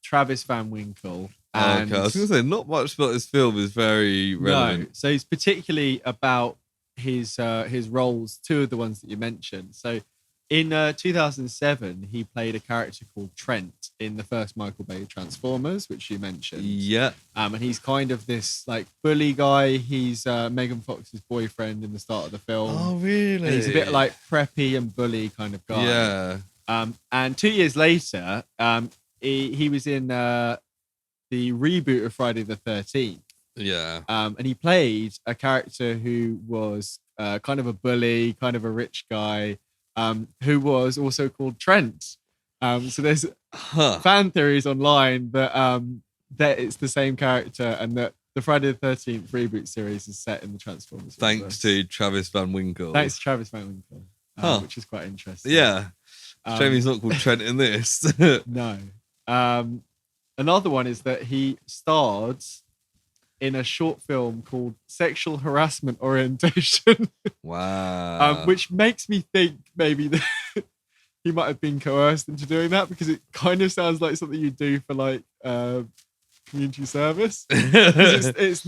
B: Travis Van Winkle. And
A: Okay, I was going to say, not much about this film is very relevant.
B: No, so it's particularly about his roles, 2 of the ones that you mentioned. So in 2007, he played a character called Trent in the first Michael Bay Transformers, which you mentioned.
A: Yeah.
B: And he's kind of this like bully guy. He's Megan Fox's boyfriend in the start of the film.
A: Oh, really?
B: And he's a bit like preppy and bully kind of guy.
A: Yeah.
B: And 2 years later, he was in the reboot of Friday the 13th.
A: Yeah.
B: And he played a character who was kind of a bully, kind of a rich guy, who was also called Trent. So there's fan theories online that it's the same character, and that the Friday the 13th reboot series is set in the Transformers.
A: Thanks to Travis Van Winkle.
B: Thanks to Travis Van Winkle, which is quite interesting.
A: Yeah. Shame he's not called Trent in this.
B: No. Another one is that he starred in a short film called Sexual Harassment Orientation.
A: Wow.
B: Which makes me think maybe that he might have been coerced into doing that, because it kind of sounds like something you do for like community service. It's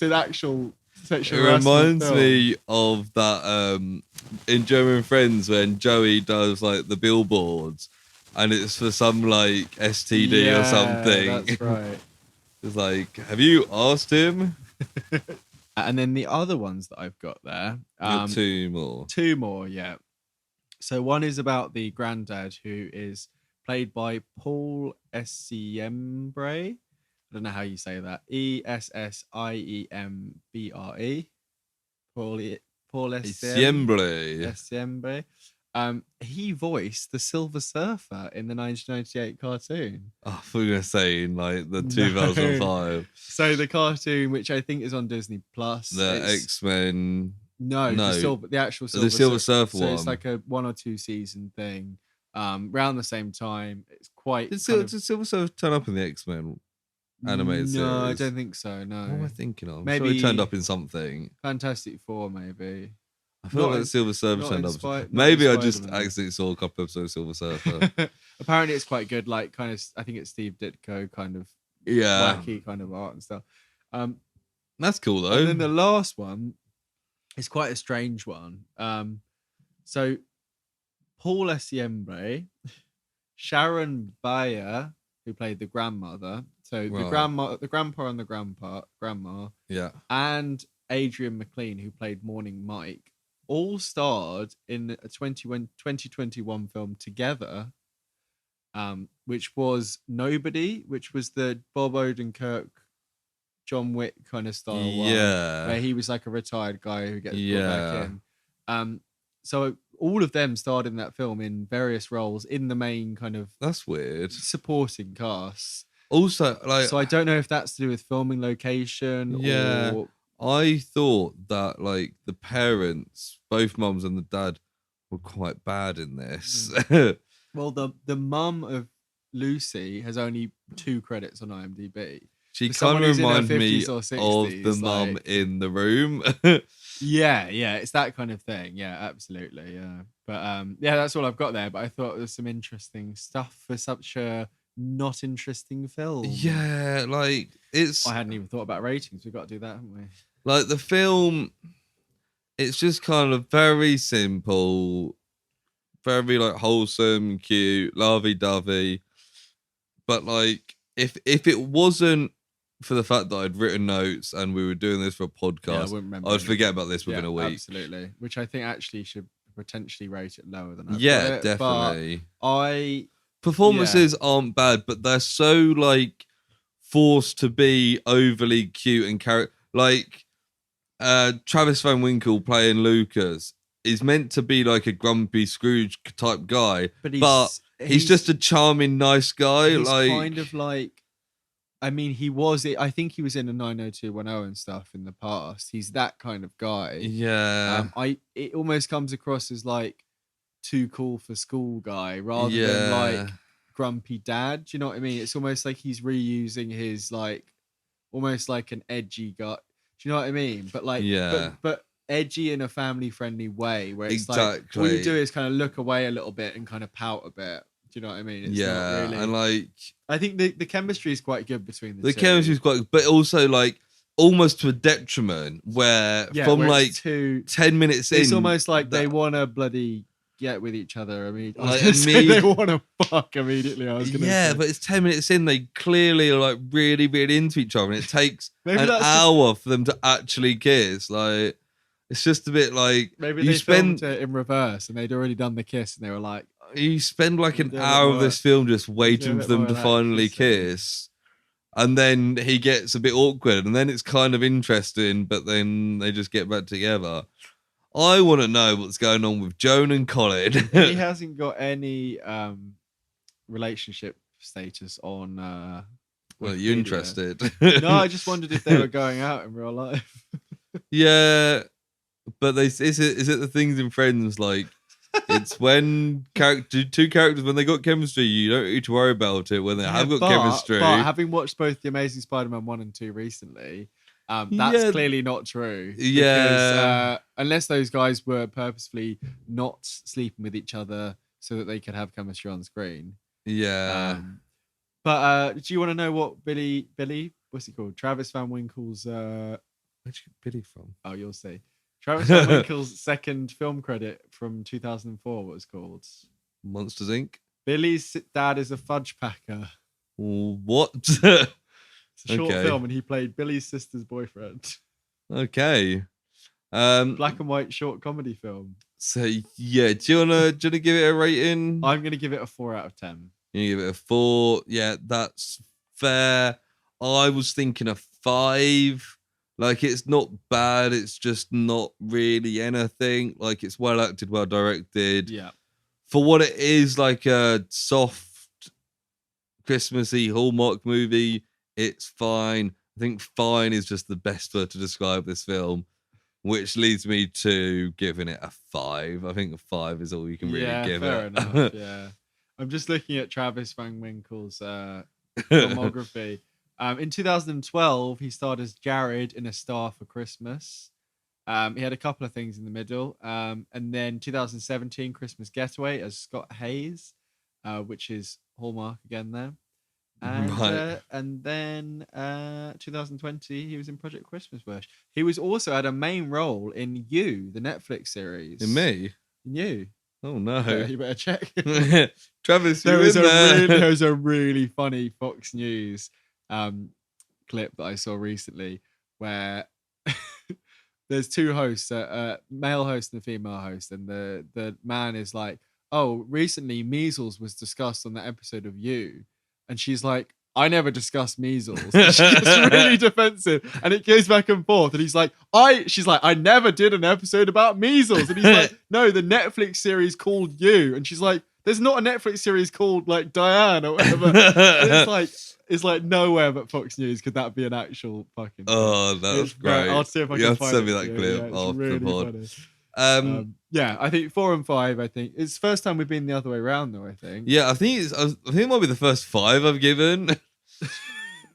B: an actual sexual harassment.
A: It reminds
B: film.
A: me of that in German Friends when Joey does like the billboards, and it's for some like STD or something.
B: That's right.
A: It's like, have you asked him?
B: And then the other ones that I've got there.
A: Got 2 more.
B: 2 more, yeah. So one is about the granddad, who is played by Paul Essiembre. I don't know how you say that. Essiembre. Paul
A: Essiembre.
B: He voiced the Silver Surfer in the 1998 cartoon.
A: Oh, I thought you were going to say in like the 2005.
B: So the cartoon, which I think is on Disney Plus.
A: The X-Men.
B: No. The actual Silver,
A: the Silver Surfer one.
B: So it's like a 1 or 2 season thing. Around the same time. It's quite.
A: Did Silver Surfer turn up in the X-Men animated series?
B: No, I don't think so. No.
A: What am I thinking of?
B: Maybe
A: Sure he turned up in something.
B: Fantastic Four, maybe.
A: I feel like Silver Surfer turned up.
B: Not
A: Maybe I
B: in
A: just
B: Spider-Man.
A: accidentally saw a couple episodes of Silver Surfer.
B: Apparently, it's quite good. Like, kind of, I think it's Steve Ditko kind of wacky kind of art and stuff.
A: That's cool though.
B: And then the last one is quite a strange one. So Paul Essiembre, Sharon Bayer, who played the grandmother. So the grandpa and the grandma.
A: Yeah.
B: And Adrian McLean, who played Morning Mike, all starred in a 2021 film together, which was Nobody, which was the Bob Odenkirk, John Wick kind of style one, where he was like a retired guy who gets brought back in. So all of them starred in that film in various roles in the main kind of
A: that's weird
B: supporting cast.
A: Also, like,
B: so I don't know if that's to do with filming location.
A: Yeah.
B: Or...
A: I thought that like the parents, both mums and the dad, were quite bad in this.
B: Well, the mum of Lucy has only 2 credits on IMDb.
A: She kind of reminds me
B: 60s,
A: of the mum in The Room.
B: Yeah, it's that kind of thing. Yeah, absolutely. Yeah, but that's all I've got there. But I thought there was some interesting stuff for such a not interesting film.
A: Yeah, like it's.
B: I hadn't even thought about ratings. We've got to do that, haven't we?
A: Like the film, it's just kind of very simple, very like wholesome, cute, lovey-dovey. But like, if it wasn't for the fact that I'd written notes and we were doing this for a podcast,
B: I wouldn't remember.
A: I would forget about this within a week.
B: Absolutely. Which I think actually should potentially rate it lower than I've
A: Yeah,
B: got it,
A: definitely.
B: But
A: performances aren't bad, but they're so like forced to be overly cute and like Travis Van Winkle playing Lucas is meant to be like a grumpy Scrooge type guy, but he's just a charming, nice guy.
B: He's
A: like
B: kind of like, I mean, I think he was in a 90210 and stuff in the past. He's that kind of guy.
A: Yeah.
B: It almost comes across as like too cool for school guy rather than like grumpy dad. Do you know what I mean? It's almost like he's reusing his like, almost like an edgy guy. Do you know what I mean? But like, but edgy in a family friendly way where it's like all you do is kind of look away a little bit and kind of pout a bit. Do you know what I mean? It's not really...
A: and like
B: I think the chemistry is quite good between the two.
A: The chemistry is quite, but also like almost to a detriment where from
B: where
A: like 10 minutes in,
B: it's almost like they want to bloody get with each other. I mean,
A: like
B: they want to fuck immediately. I was gonna say.
A: But it's 10 minutes in, they clearly are like really, really into each other, and it takes an hour for them to actually kiss. Like, it's just a bit like
B: maybe they filmed it in reverse, and they'd already done the kiss, and they were like,
A: you spend like an hour of this film just waiting for them to finally kiss. And then he gets a bit awkward, and then it's kind of interesting, but then they just get back together. I want to know what's going on with Joan and Colin.
B: He hasn't got any relationship status on.
A: Well, are you interested?
B: No, I just wondered if they were going out in real life.
A: Yeah, but is it the things in Friends like? It's when two characters, when they got chemistry, you don't need to worry about it. When they have got chemistry.
B: But having watched both The Amazing Spider-Man 1 and 2 recently, that's clearly not true. Because, unless those guys were purposefully not sleeping with each other so that they could have chemistry on screen.
A: Yeah.
B: But do you want to know what Billy, what's he called? Travis Van Winkle's...
A: Where'd you get Billy from?
B: Oh, you'll see. Travis Van Winkle's second film credit from 2004 was called
A: Monsters Inc.
B: Billy's dad is a fudge packer.
A: What?
B: It's a short film, and he played Billy's sister's boyfriend.
A: Okay.
B: Black and white short comedy film.
A: So yeah, do you wanna give it a rating?
B: I'm gonna give it a 4 out of 10.
A: You give it a 4. Yeah, that's fair. I was thinking a 5. Like, it's not bad. It's just not really anything. Like, it's well acted, well directed.
B: Yeah.
A: For what it is, like a soft, Christmassy Hallmark movie, it's fine. I think fine is just the best word to describe this film, which leads me to giving it a 5. I think a 5 is all you can really give
B: fair
A: it.
B: Enough, yeah. I'm just looking at Travis Van Winkle's filmography. In 2012, he starred as Jared in A Star for Christmas. He had a couple of things in the middle. And then 2017, Christmas Getaway as Scott Hayes, which is Hallmark again there. And then 2020, he was in Project Christmas Wish. He was also had a main role in You, the Netflix series.
A: In me?
B: In You.
A: Oh, no.
B: You better check.
A: Travis,
B: there was a really funny Fox News clip that I saw recently where there's two hosts, a male host and a female host, and the man is like, oh, recently measles was discussed on the episode of You, and she's like, I never discussed measles. And she gets really defensive, and it goes back and forth, and she's like, I never did an episode about measles, and he's like, no, the Netflix series called You, and she's like, there's not a Netflix series called like Diane or whatever. It's like nowhere but Fox News could that be an actual fucking.
A: Oh, that's great.
B: I'll see if I can find it.
A: Send me that clip after
B: really
A: the pod.
B: Yeah, I think 4 and 5. I think it's the first time we've been the other way around, though. I think.
A: Yeah, I think it might be the first 5 I've given.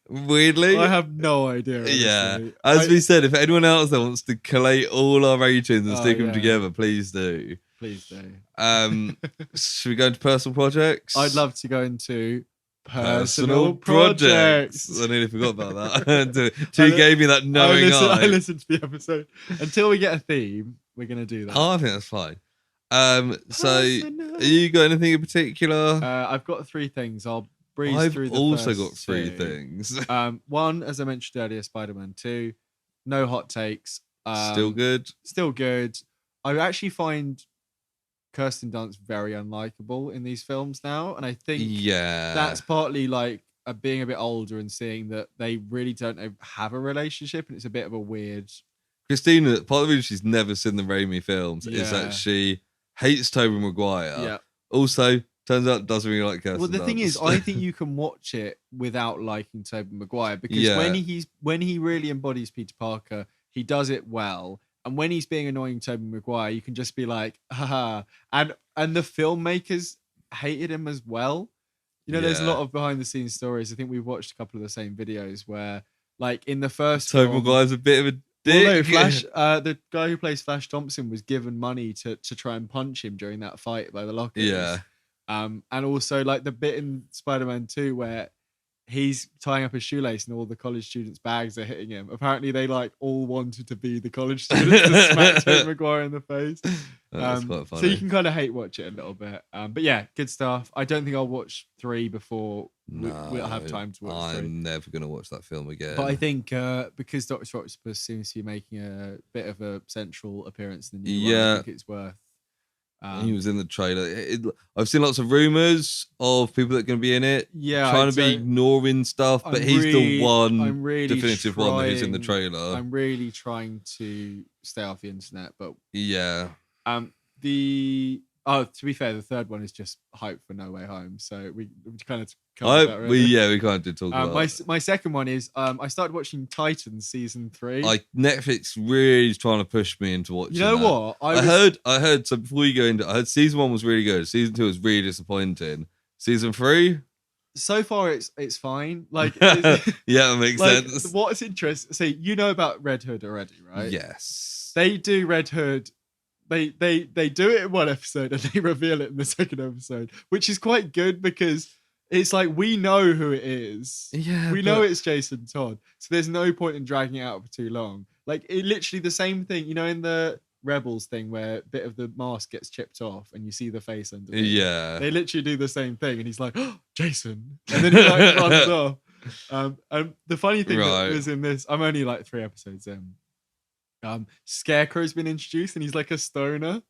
A: Weirdly,
B: I have no idea. Honestly.
A: Yeah, as we said, if anyone else that wants to collate all our ratings and stick them together, please do.
B: Please do.
A: Should we go into personal projects?
B: I'd love to go into personal projects.
A: I nearly forgot about that. Till you gave me that knowing eye.
B: I listened to the episode. Until we get a theme, We're gonna do that.
A: Oh, I think that's fine. So
B: Personal.
A: you got anything in particular?
B: I've got 3 things. I'll breeze
A: I've
B: through the
A: also
B: first
A: got 3
B: 2.
A: things.
B: One, as I mentioned earlier, Spider-Man 2. No hot takes.
A: Still good.
B: Still good. I actually find Kirsten Dunst very unlikable in these films now, and I think that's partly like being a bit older and seeing that they really don't have a relationship, and it's a bit of a weird.
A: Christina, part of the reason she's never seen the Raimi films is
B: Yeah.
A: that she hates Tobey Maguire.
B: Yeah.
A: Also, turns out doesn't really like Kirsten
B: Well, the thing is,
A: Dunst.
B: I think you can watch it without liking Tobey Maguire because when he really embodies Peter Parker, he does it well. And when he's being annoying Tobey Maguire, you can just be like, haha. And the filmmakers hated him as well. You know, there's a lot of behind the scenes stories. I think we've watched a couple of the same videos where, like, in the first
A: Tobey Maguire's a bit of a dick.
B: Well, no, Flash, the guy who plays Flash Thompson was given money to try and punch him during that fight by the lockers.
A: Yeah.
B: And also, like, the bit in Spider-Man 2 where he's tying up his shoelace and all the college students' bags are hitting him. Apparently, they, like, all wanted to be the college students to smack Tobey Maguire in the face.
A: That's quite funny.
B: So you can kind of hate watch it a little bit. But yeah, good stuff. I don't think I'll watch 3 before we'll have time to watch 3.
A: I'm never going to watch that film again.
B: But I think because Dr. Octopus seems to be making a bit of a central appearance in the new one, I think it's worth.
A: He was in the trailer. I've seen lots of rumors of people that are going to be in it.
B: Yeah,
A: trying to be ignoring stuff, but he's the one definitive one who's in the trailer.
B: I'm really trying to stay off the internet, but
A: yeah.
B: To be fair, the third one is just hype for No Way Home, so we kind of covered that. Really.
A: We kind of did talk about.
B: My second one is I started watching Titans season 3.
A: Like Netflix really is trying to push me into watching.
B: You know what?
A: I heard. So before you go into, I heard season 1 was really good. Season 2 was really disappointing. Season 3.
B: So far, it's fine. Like,
A: yeah, it makes sense.
B: What's interesting? So you know about Red Hood already, right?
A: Yes.
B: They do Red Hood. They do it in one episode and they reveal it in the second episode, which is quite good because it's like we know who it is.
A: Yeah,
B: we know it's Jason Todd, so there's no point in dragging it out for too long. Like it literally the same thing, you know, in the Rebels thing where a bit of the mask gets chipped off and you see the face underneath.
A: Yeah,
B: they literally do the same thing, and he's like, oh, Jason, and then he like runs off. And the funny thing that was in this, I'm only like 3 episodes in. Scarecrow's been introduced and he's like a stoner.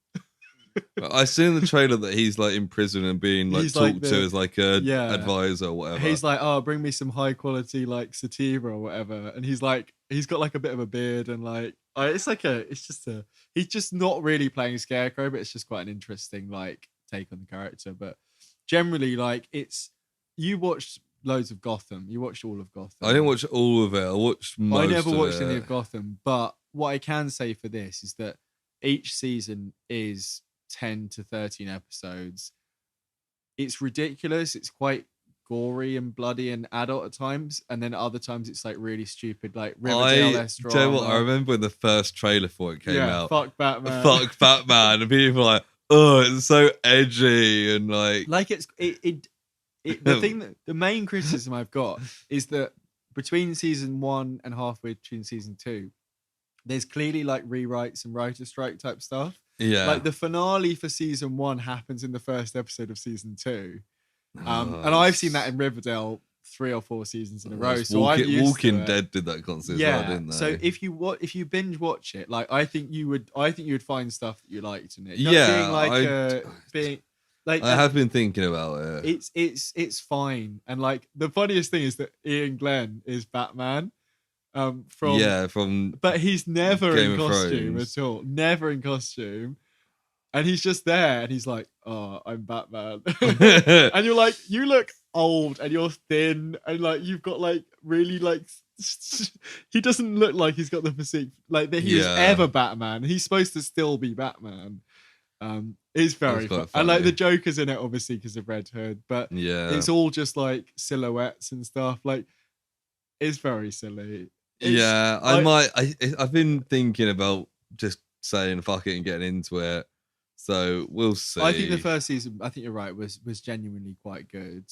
A: I seen the trailer that he's like in prison and being like talked to as like a advisor or whatever.
B: He's like, oh, bring me some high quality like sativa or whatever, and he's got like a bit of a beard and like he's just not really playing Scarecrow, but it's just quite an interesting like take on the character. But generally, like you watched loads of Gotham. You watched all of Gotham.
A: I didn't watch all of it. I watched most.
B: I never watched
A: any
B: of Gotham, but what I can say for this is that each season is 10 to 13 episodes. It's ridiculous. It's quite gory and bloody and adult at times, and then at other times it's like really stupid, like Riverdale-esque drama.
A: Do you know what? I remember when the first trailer for it came out.
B: Fuck Batman.
A: Fuck Batman, and people were like, "Oh, it's so edgy," and like
B: the thing that the main criticism I've got is that between season 1 and halfway between season 2, there's clearly like rewrites and writer strike type stuff.
A: Yeah,
B: like the finale for season 1 happens in the first episode of season 2, and I've seen that in Riverdale 3 or 4 seasons in a row. So
A: Walking Dead did that constantly, as well, didn't they?
B: So if you binge watch it, like I think you would find stuff that you liked in it.
A: I have been thinking about
B: it. It's fine, and like the funniest thing is that Ian Glenn is Batman. But he's never in costume at all. Never in costume. And he's just there and he's like, oh, I'm Batman. And you're like, you look old and you're thin and like you've got like really like he doesn't look like he's got the physique like that he was ever Batman. He's supposed to still be Batman. It's very fun. And like the Joker's in it obviously because of Red Hood, but it's all just like silhouettes and stuff. Like it's very silly.
A: I've been thinking about just saying fuck it and getting into it. So we'll see.
B: I think the first season, I think you're right, was genuinely quite good.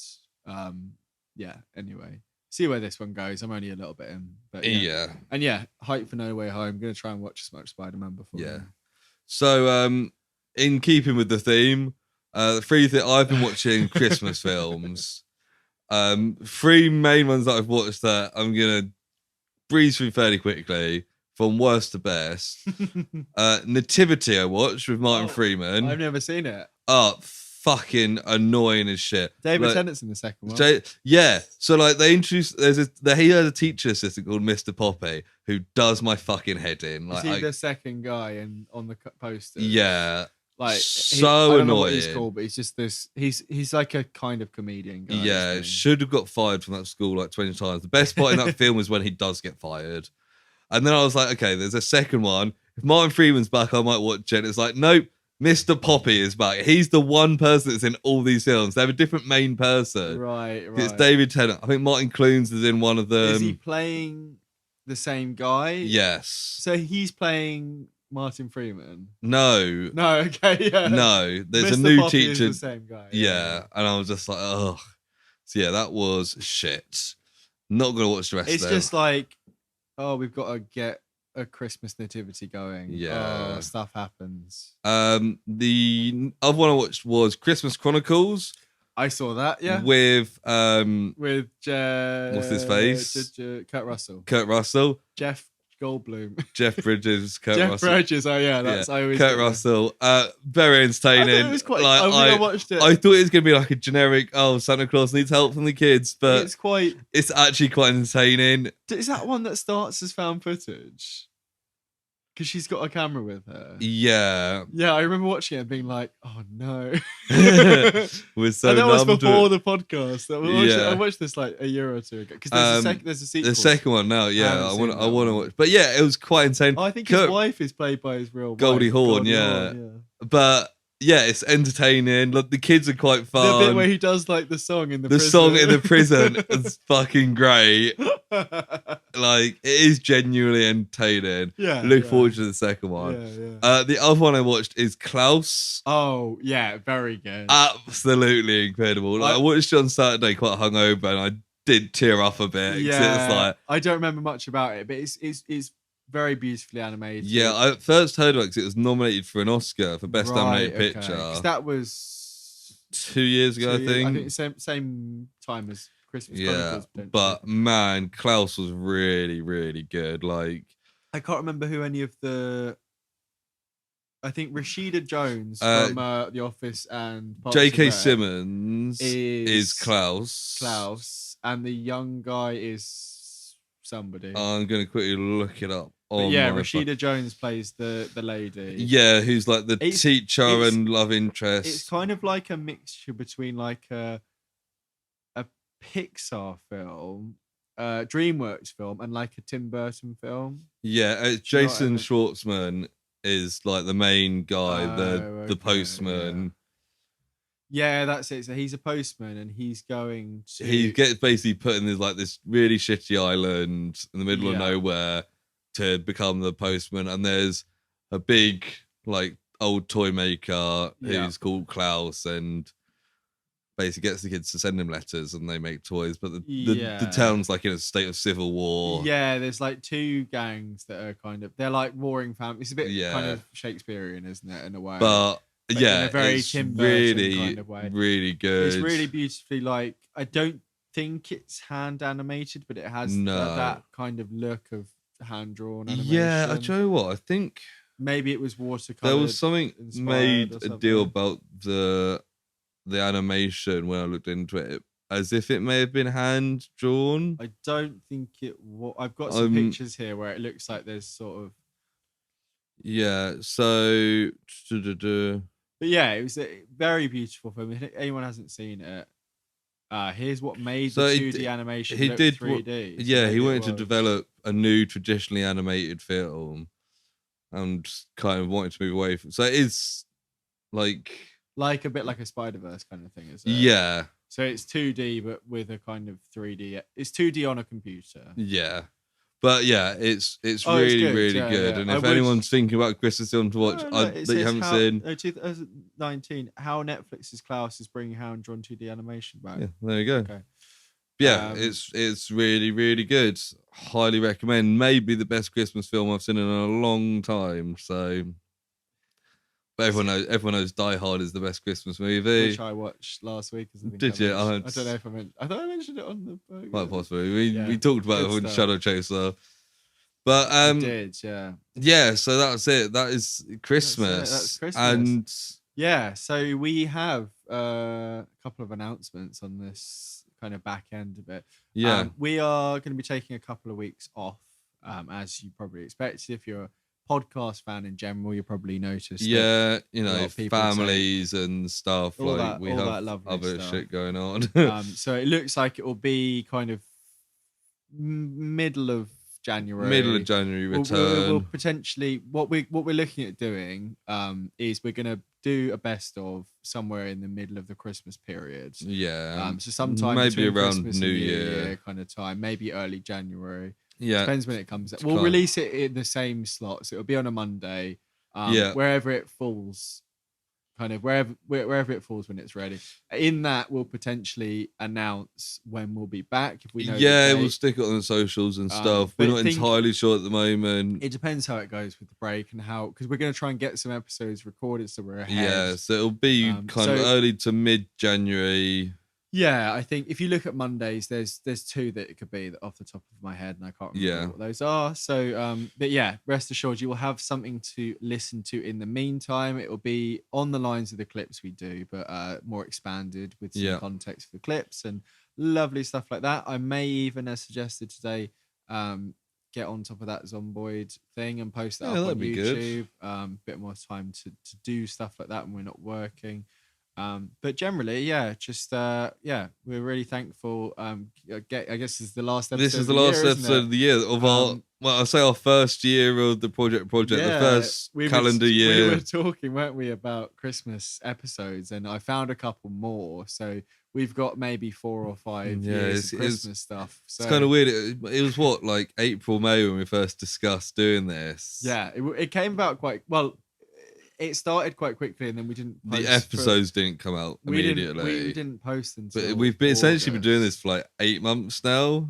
B: Anyway, see where this one goes. I'm only a little bit in, but and hype for No Way Home. I'm gonna try and watch as much Spider-Man before.
A: Yeah. So, in keeping with the theme, the three that I've been watching Christmas films. Three main ones that I've watched that I'm gonna breeze through fairly quickly from worst to best. Nativity I watched with Martin Freeman.
B: I've never seen it.
A: Oh, fucking annoying as shit.
B: David Tennant's in the second one.
A: Yeah. So like they introduced he has a teacher assistant called Mr. Poppy who does my fucking head in. Like,
B: is he the second guy on the poster?
A: Yeah.
B: Like
A: so
B: I don't
A: annoying.
B: know what he's called, but he's just this. He's like a kind of comedian guy.
A: Yeah, should have got fired from that school like 20 times. The best part in that film is when he does get fired. And then I was like, okay, there's a second one. If Martin Freeman's back, I might watch it. It's like, nope, Mr. Poppy is back. He's the one person that's in all these films. They have a different main person.
B: Right.
A: It's David Tennant. I think Martin Clunes is in one of them.
B: Is he playing the same guy?
A: Yes.
B: So he's playing Martin Freeman?
A: No.
B: Okay, yeah.
A: No, there's
B: Mr.
A: a new
B: Poppy
A: teacher.
B: Is the same guy.
A: Yeah, and I was just like, oh. So yeah, that was shit. Not going to watch the rest of
B: it. It's just like, oh, we've got to get a Christmas nativity going.
A: Yeah.
B: Stuff happens.
A: The other one I watched was Christmas Chronicles.
B: I saw that, yeah.
A: With
B: what's
A: his face?
B: Kurt Russell. Jeff Goldblum.
A: Jeff Bridges. Kurt
B: Jeff
A: Russell.
B: Bridges. Oh yeah, that's I always.
A: Kurt Russell. Very entertaining.
B: I thought it was quite. Like, I watched it.
A: I thought it was gonna be like a generic. Oh, Santa Claus needs help from the kids, but It's actually quite entertaining.
B: Is that one that starts as found footage? Because she's got a camera with her.
A: Yeah.
B: Yeah, I remember watching it and being like, oh no.
A: We're so
B: and that was before the podcast. I watched this like a year or two ago. Because there's a sequel.
A: The second one now, yeah. I want to watch. But yeah, it was quite insane.
B: I think his wife is played by his real wife.
A: Goldie Hawn, yeah. But yeah, it's entertaining. Look, the kids are quite fun.
B: The bit where he does like the song in the prison.
A: The song in the prison is fucking great. Like, it is genuinely entertaining.
B: Yeah.
A: Look forward to the second one.
B: Yeah.
A: The other one I watched is Klaus.
B: Oh, yeah, very good.
A: Absolutely incredible. Like, I watched it on Saturday quite hungover and I did tear up a bit.
B: Yeah.
A: It's like,
B: I don't remember much about it, but it's very beautifully animated.
A: Yeah, I first heard about it because it was nominated for an Oscar for Best Animated Picture.
B: Because that was
A: 2 years ago, I think.
B: I think same time as Christmas.
A: Yeah, but man, Klaus was really, really good. Like,
B: I can't remember who any of the. I think Rashida Jones from The Office and
A: J.K. Simmons is Klaus.
B: Klaus, and the young guy is somebody.
A: I'm gonna quickly look it up.
B: Rashida Jones plays the lady.
A: Yeah, who's like the teacher and love interest.
B: It's kind of like a mixture between like a Pixar film, DreamWorks film, and like a Tim Burton film.
A: Yeah, Jason Schwartzman is like the main guy, the postman.
B: Yeah, that's it. So he's a postman, and he's going to.
A: He gets basically put in this really shitty island in the middle of nowhere to become the postman, and there's a big like old toy maker who's called Klaus, and basically gets the kids to send him letters, and they make toys. But the town's like in a state of civil war.
B: Yeah, there's like two gangs that are they're like warring families. It's a bit kind of Shakespearean, isn't it, in a way?
A: But yeah,
B: in a very
A: it's
B: Tim Burton
A: really,
B: kind of way.
A: Really good.
B: It's really beautifully like. I don't think it's hand animated, but it has that kind of look of hand drawn animation.
A: Yeah, I tell you what, I think
B: maybe it was watercolor.
A: There was something made a deal about the animation when I looked into it, as if it may have been hand drawn.
B: I don't think it was. I've got some pictures here where it looks like there's sort of.
A: Yeah. So.
B: But yeah, it was a very beautiful film. If anyone hasn't seen it, here's what made the 2D animation look 3D.
A: He wanted to develop a new traditionally animated film and kind of wanted to move away from. So it is like
B: a bit like a Spider-Verse kind of thing, is it?
A: Yeah.
B: So it's 2D but with a kind of 3D. It's 2D on a computer.
A: Yeah. But yeah, it's really good.
B: Yeah.
A: And if anyone's thinking about a Christmas film to watch that you haven't seen,
B: 2019, how Netflix's Klaus is bringing hand-drawn 2D animation back.
A: Yeah, there you go.
B: Okay.
A: Yeah, it's really, really good. Highly recommend. Maybe the best Christmas film I've seen in a long time. So But everyone knows Die Hard is the best Christmas movie.
B: Which I watched last week.
A: Did you?
B: I don't know if I thought I mentioned it on the podcast.
A: Quite possibly. We talked about it in Shadow Chaser. But
B: we did, yeah.
A: Yeah, so that's it. That is Christmas.
B: That's Christmas.
A: And
B: yeah, so we have a couple of announcements on this kind of back end of it.
A: Yeah.
B: We are going to be taking a couple of weeks off, as you probably expected. If you're a podcast fan in general, you probably noticed.
A: Yeah, families and stuff.
B: We
A: have other
B: stuff.
A: shit going on.
B: So it looks like it will be kind of middle of January.
A: Return.
B: We'll potentially what we're looking at doing is we're gonna do a best of somewhere in the middle of the Christmas period.
A: Yeah.
B: So sometime
A: maybe around
B: Christmas
A: New
B: and
A: Year
B: kind of time, maybe early January.
A: Yeah.
B: Depends when it comes out. We'll release it in the same slot, so it'll be on a Monday. Wherever it falls. Kind of wherever it falls when it's ready. In that, we'll potentially announce when we'll be back if we know.
A: Yeah, we'll stick it on the socials and stuff. We're not entirely sure at the moment.
B: It depends how it goes with the break and how, because we're going to try and get some episodes recorded so we're ahead.
A: Yeah, so it'll be kind of early to mid-January.
B: Yeah, I think if you look at Mondays, there's two that it could be off the top of my head, and I can't remember what those are. So, but yeah, rest assured, you will have something to listen to in the meantime. It will be on the lines of the clips we do, but more expanded with some context for the clips and lovely stuff like that. I may even, as suggested today, get on top of that Zomboid thing and post that up on YouTube. Bit more time to do stuff like that when we're not working. But generally, we're really thankful. I guess this is the last episode.
A: This is the last episode of the year of our first year of the project. The first calendar year.
B: We were talking, weren't we, about Christmas episodes, and I found a couple more. So we've got maybe 4 or 5 years of Christmas stuff. So
A: it's kind of weird. It was like April, May when we first discussed doing this.
B: Yeah, it came about quite well. It started quite quickly, and then we didn't post.
A: The episodes didn't come out immediately.
B: We didn't post until.
A: But we've essentially been doing this for like 8 months now.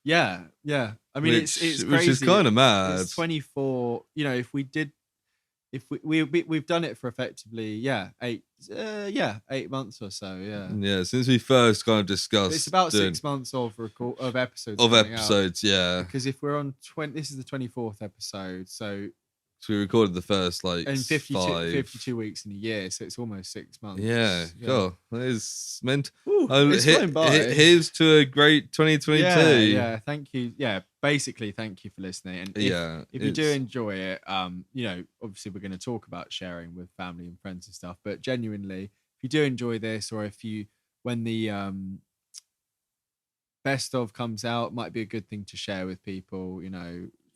B: Yeah. I mean, it's crazy.
A: Which is kind of mad.
B: It's 24. If we've done it for effectively 8 months or so.
A: Yeah, since we first kind of discussed.
B: It's about 6 months of episodes. Because if we're on this is the 24th episode, so
A: we recorded the first
B: and 52 weeks in a year, so it's almost 6 months.
A: God, that is meant.
B: It's flying by.
A: Here's to a great 2022.
B: Yeah, thank you. Yeah, basically, thank you for listening. And if you do enjoy it, obviously we're going to talk about sharing with family and friends and stuff. But genuinely, if you do enjoy this, or when the best of comes out, might be a good thing to share with people.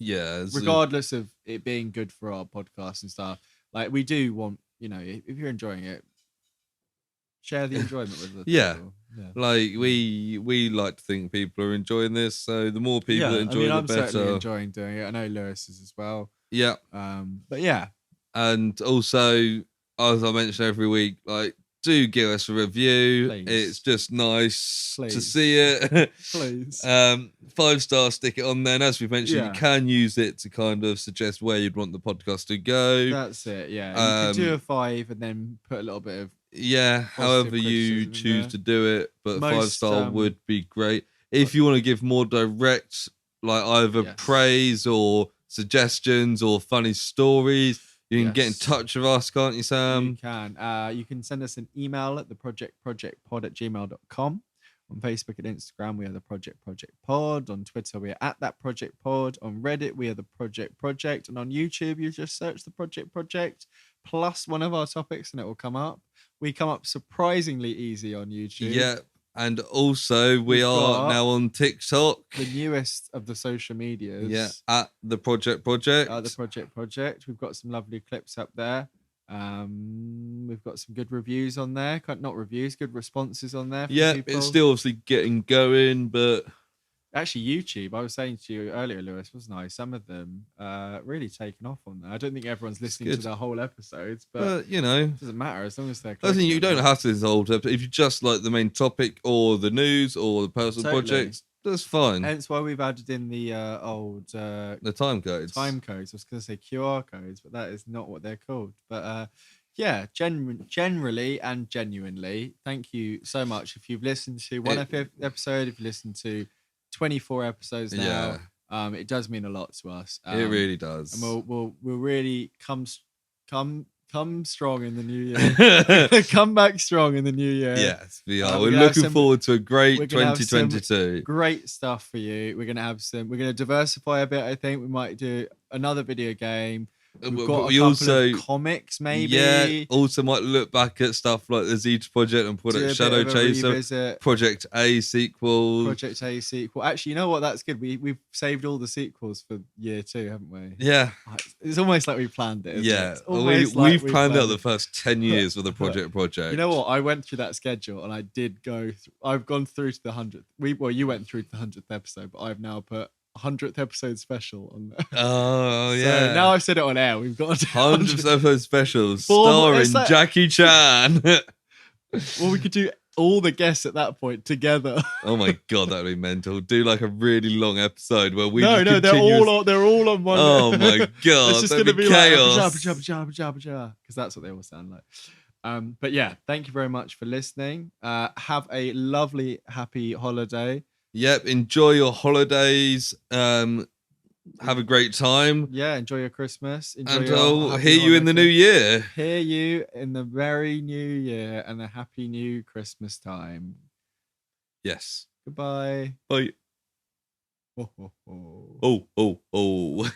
A: Yeah,
B: regardless of it being good for our podcast and stuff, like we do want, if you're enjoying it, share the enjoyment with the people.
A: Like we like to think people are enjoying this, so the more people that enjoy
B: I'm
A: the better.
B: Certainly enjoying doing it. I know Lewis is as well.
A: Yeah.
B: But yeah,
A: and also, as I mention every week, like, do give us a review.
B: Please.
A: It's just nice to see it.
B: Please.
A: 5-star, stick it on there. And as we mentioned, you can use it to kind of suggest where you'd want the podcast to go.
B: That's it, yeah. You can do a 5 and then put a little bit of
A: however you choose to do it. But 5-star would be great. If you want to give more direct, like either praise or suggestions or funny stories, you can get in touch with us, can't you, Sam?
B: You can. You can send us an email at theprojectpod@gmail.com. On Facebook and Instagram, we are the Project Pod. On Twitter, we are at that Project Pod. On Reddit, we are the Project. And on YouTube, you just search the Project plus one of our topics and it will come up. We come up surprisingly easy on YouTube.
A: Yeah. And also, we are now on TikTok.
B: The newest of the social medias.
A: Yeah, at the Project.
B: At the Project. We've got some lovely clips up there. We've got some good reviews on there. Not reviews, good responses on there.
A: It's still obviously getting going, but...
B: Actually, YouTube, I was saying to you earlier, Lewis, wasn't I? Some of them really taken off on there. I don't think everyone's listening to the whole episodes, but it doesn't matter as long as they're...
A: I think you don't have to listen to the whole episode. If you just like the main topic or the news or the personal projects, that's fine.
B: Hence why we've added in the old...
A: the time codes.
B: Time codes. I was going to say QR codes, but that is not what they're called. But yeah, generally and genuinely, thank you so much. If you've listened to one episode, if you listened to 24 episodes now, it does mean a lot to us.
A: It really does.
B: And we'll really come strong in the new year. Come back strong in the new year.
A: Yes, we are. We're looking forward to a great 2022.
B: Great stuff for you. We're gonna diversify a bit. I think we might do another video game. We've got a couple of comics, maybe.
A: Yeah, also might look back at stuff like the Zeta Project and Project Shadow Chaser, Project A sequel.
B: Actually, you know what? That's good. We've saved all the sequels for year 2, haven't we?
A: Yeah.
B: It's almost like we planned it.
A: Yeah, we've planned out the first 10 years for the project.
B: You know what? I went through that schedule and I did go. I've gone through to the 100th. You went through to the 100th episode, but I've now put 100th episode special on there.
A: Oh yeah.
B: So now I've said it on air. We've got
A: 100th episode special starring Jackie Chan.
B: Well, we could do all the guests at that point together.
A: Oh my god, that'd be mental. Do like a really long episode where we
B: they're all on one.
A: Oh my god,
B: it's just gonna be
A: chaos.
B: Like because that's what they all sound like. But yeah, thank you very much for listening. Have a lovely, happy holiday.
A: Yep, enjoy your holidays. Have a great time.
B: Yeah, enjoy your Christmas.
A: And I'll hear you in the new year.
B: Hear you in the very new year and a happy new Christmas time.
A: Yes.
B: Goodbye.
A: Bye.
B: Oh.
A: Oh.